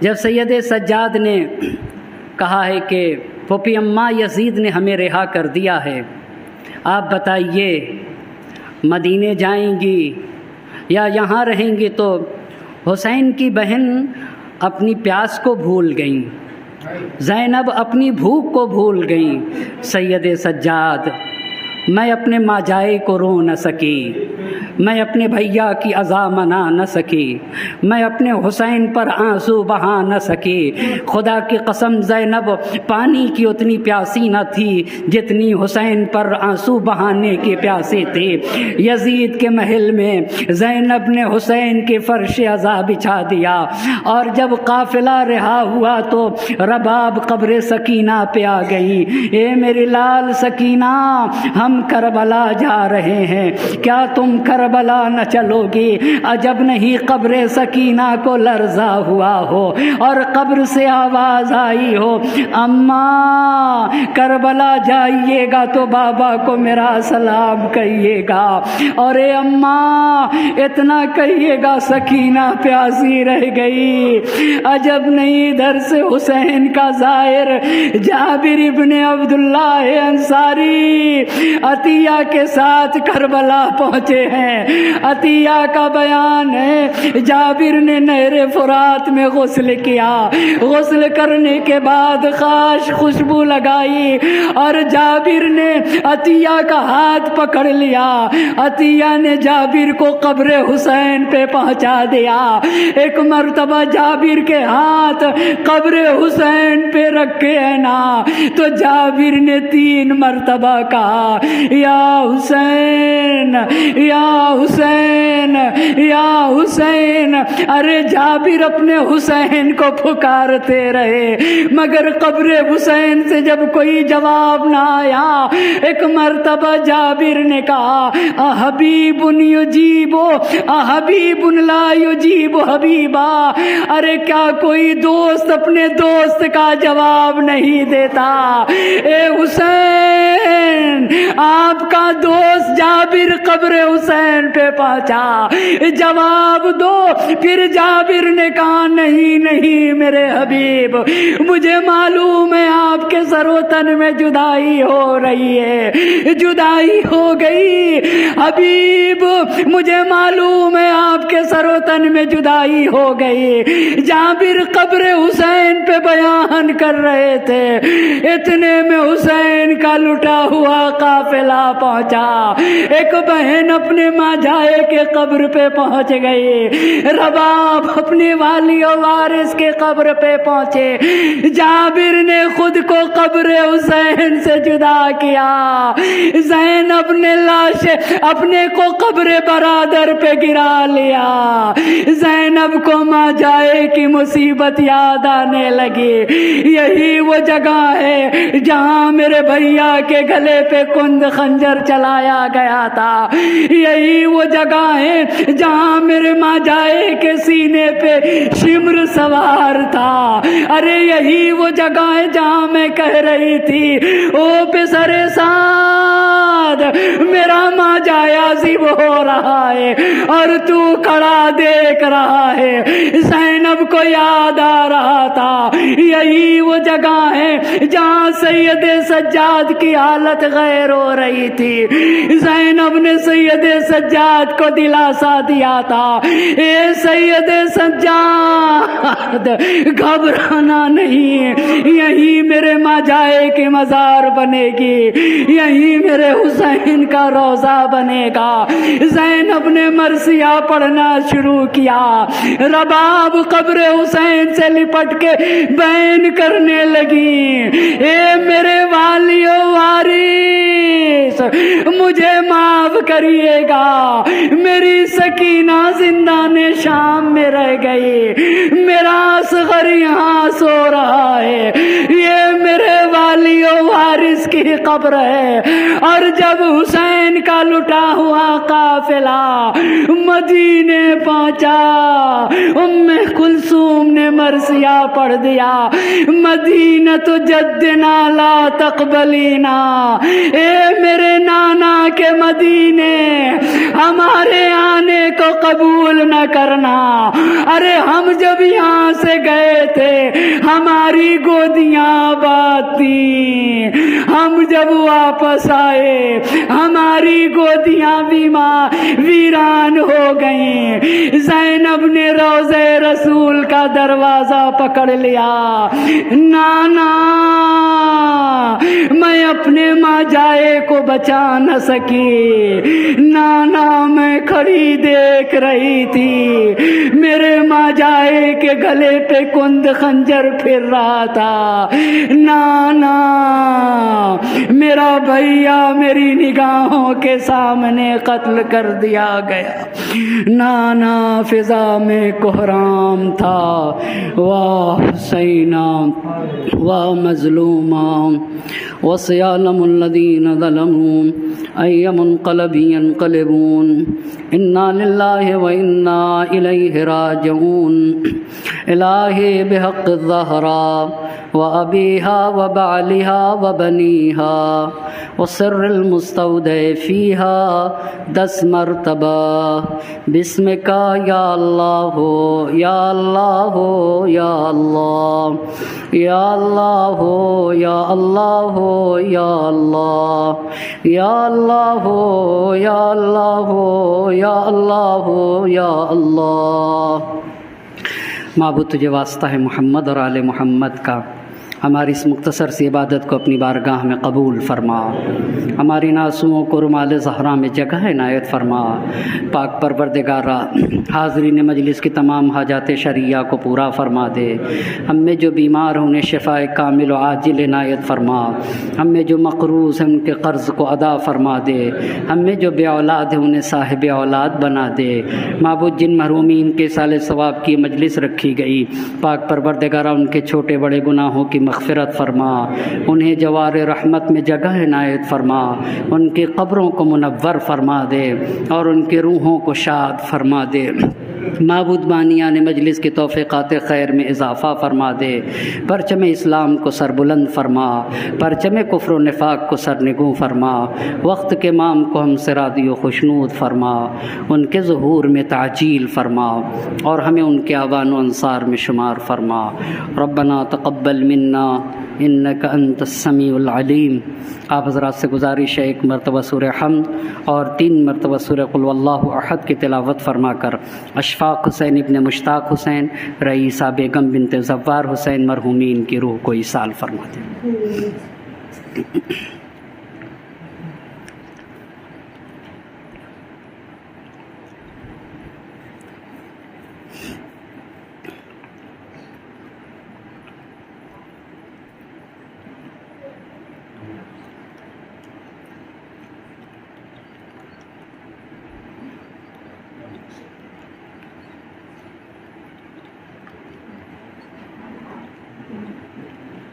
جب سید سجاد نے کہا ہے کہ پھوپھی اماں یزید نے ہمیں رہا کر دیا ہے، آپ بتائیے مدینے جائیں گی یا یہاں رہیں گی؟ تو حسین کی بہن اپنی پیاس کو بھول گئیں، زینب اپنی بھوک کو بھول گئیں۔ سید سجاد میں اپنے ماجائے کو رو نہ سکی، میں اپنے بھیا کی عزا منا نہ سکی، میں اپنے حسین پر آنسو بہا نہ سکی۔ خدا کی قسم زینب پانی کی اتنی پیاسی نہ تھی جتنی حسین پر آنسو بہانے کی پیاسی تھی۔ یزید کے محل میں زینب نے حسین کے فرش عزا بچھا دیا، اور جب قافلہ رہا ہوا تو رباب قبر سکینہ پہ آ گئی۔ اے میری لال سکینہ، ہم کربلا جا رہے ہیں، کیا تم کربلا نہ چلو گی؟ عجب نہیں قبر سکینہ کو لرزا ہوا ہو اور قبر سے آواز آئی ہو، اماں کربلا جائیے گا تو بابا کو میرا سلام کہیے گا، اور اے اماں اتنا کہیے گا سکینہ پیاسی رہ گئی۔ عجب نہیں ادھر سے حسین کا ظاہر جابر ابن عبداللہ انصاری عطیہ کے ساتھ کربلا پہنچے ہیں۔ عطیہ کا بیان ہے جابر نے نہر فرات میں غسل کیا، غسل کرنے کے بعد خاص خوشبو لگائی اور جابر نے عطیہ کا ہاتھ پکڑ لیا، عطیہ نے جابر کو قبر حسین پہ پہنچا دیا۔ ایک مرتبہ جابر کے ہاتھ قبر حسین پہ رکھے ہیں نا تو جابر نے 3 مرتبہ کہا یا حسین یا حسین حسین یا حسین، ارے جابر اپنے حسین کو پکارتے رہے مگر قبر حسین سے جب کوئی جواب نہ آیا، ایک مرتبہ جابر نے کہا احبیب یجیب احبیب لا یجیب حبیبا، ارے کیا کوئی دوست اپنے دوست کا جواب نہیں دیتا؟ اے حسین، آپ کا دوست جابر قبر حسین پہ پہنچا، جواب دو۔ پھر جابر نے کہا نہیں نہیں میرے حبیب، مجھے معلوم ہے آپ کے سر و تن میں جدائی ہو رہی ہے، جدائی ہو گئی حبیب، مجھے معلوم ہے آپ کے سر و تن میں جدائی ہو گئی۔ جابر قبر حسین پہ بیان کر رہے تھے، اتنے میں حسین کا لٹا ہوا قافلہ پہنچا۔ ایک بہن اپنے ماں جائے کے قبر پہ پہنچ گئی، رباب اپنے والی و وارث کے قبر پہ پہنچے۔ جابر نے خود کو قبر حسین سے جدا کیا، زینب نے لاش اپنے کو قبر برادر پہ گرا لیا۔ زینب کو ماں جائے کی مصیبت یاد آنے لگی، یہی وہ جگہ ہے جہاں میرے بھیا کے گلے پہ کند خنجر چلایا گیا تھا، یہی وہ جگہ ہے جہاں میرے ماں جائے کے سینے پہ شمر سوار تھا، ارے یہی وہ جگہ ہے جہاں میں کہہ رہی تھی او پسر سعد میرا ماں جائے عذاب ہو رہا ہے اور تو کھڑا دیکھ رہا ہے۔ زینب کو یاد آ رہا تھا یہی وہ جگہ ہے جہاں سید سجاد کی حالت غیر ہو رہی تھی۔ زینب نے سید سجاد کو دلاسا دیا تھا، اے سید سجاد گھبرانا نہیں، یہی میرے ماں جائے کی مزار بنے گی، یہی میرے حسین کا روضہ بنے گا۔ زینب نے مرثیہ پڑھنا شروع کیا، رباب قبر حسین سے لپٹ کے بیان کرنے لگی، اے میرے والی و وارث مجھے معاف کریے گا، میری سکینہ زندان شام میں رہ گئی، میرا اصغر یہاں سو رہا ہے، یہ میرے والی و وارث کی قبر ہے۔ اور جب حسین کا لٹا ہوا قافلہ مدینے پہنچا، ام کلثوم نے مرثیہ پڑھ دیا، مدینۃ جدنا لا تقبلینا، اے میرے نانا کے مدینے ہمارے آنے کو قبول نہ کرنا، ارے ہم جب یہاں سے گئے تھے ہماری گودیاں آباد تھیں، ہم جب واپس آئے ہماری گودیاں ویران ہو گئیں۔ زینب نے روضہ رسول کا دروازہ پکڑ لیا، نانا میں اپنے ماں جائے کو بچا نہ سکی، نانا میں کھڑی دیکھ رہی تھی، میرے ماں جائے کے گلے پہ کند خنجر پھر رہا تھا، نانا میرا بھیا میری نگاہوں کے سامنے قتل کر دیا گیا، نانا فضا میں کوہرام تھا، واہ حسینہ واہ مظلومہ وسيعلم الذين ظلموا أي منقلب ينقلبون إنا لله وإنا إليه راجعون إلهي بحق الزهراء وأبيها وبعلها وبنيها وسر المستودع فيها 10 مرتبہ بسمك يا الله يا الله يا الله يا الله يا الله يا الله يا الله يا الله يا الله يا الله۔ معبود تجھے واسطہ ہے محمد اور آل محمد کا، ہماری اس مختصر سی عبادت کو اپنی بارگاہ میں قبول فرما، ہماری ناسوؤں کو رمال زہرا میں جگہ عنایت فرما۔ پاک پروردگارا، حاضرین مجلس کی تمام حاجات شرعیہ کو پورا فرما دے۔ ہم میں جو بیمار ہیں انہیں شفاء کامل و عاجل عنایت فرما، ہم میں جو مقروض ہیں ان کے قرض کو ادا فرما دے، ہم میں جو بے اولاد ہیں انہیں صاحب اولاد بنا دے۔ معبود جن محرومین کے سال ثواب کی مجلس رکھی گئی، پاک پروردگارا ان کے چھوٹے بڑے گناہوں کی مغفرت فرما، انہیں جوار رحمت میں جگہ عنایت فرما، ان کی قبروں کو منور فرما دے اور ان کی روحوں کو شاد فرما دے۔ معبود بانیان مجلس کی توفیقات خیر میں اضافہ فرما دے، پرچم اسلام کو سربلند فرما، پرچم کفر و نفاق کو سرنگوں فرما، وقت کے امام کو ہم سے راضی و خوشنود فرما، ان کے ظہور میں تعجیل فرما اور ہمیں ان کے اعوان و انصار میں شمار فرما۔ ربنا تقبل منا انک انت السمیع العلیم۔ آپ حضرات سے گزارش ہے 1 مرتبہ سورہ حمد اور 3 مرتبہ سورہ قل واللہ احد کی تلاوت فرما کر اشفاق حسین ابن مشتاق حسین، رئیسہ بیگم بنت زوار حسین مرحومین کی روح کو ایصال فرما دیں۔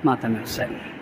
ماتم حسین۔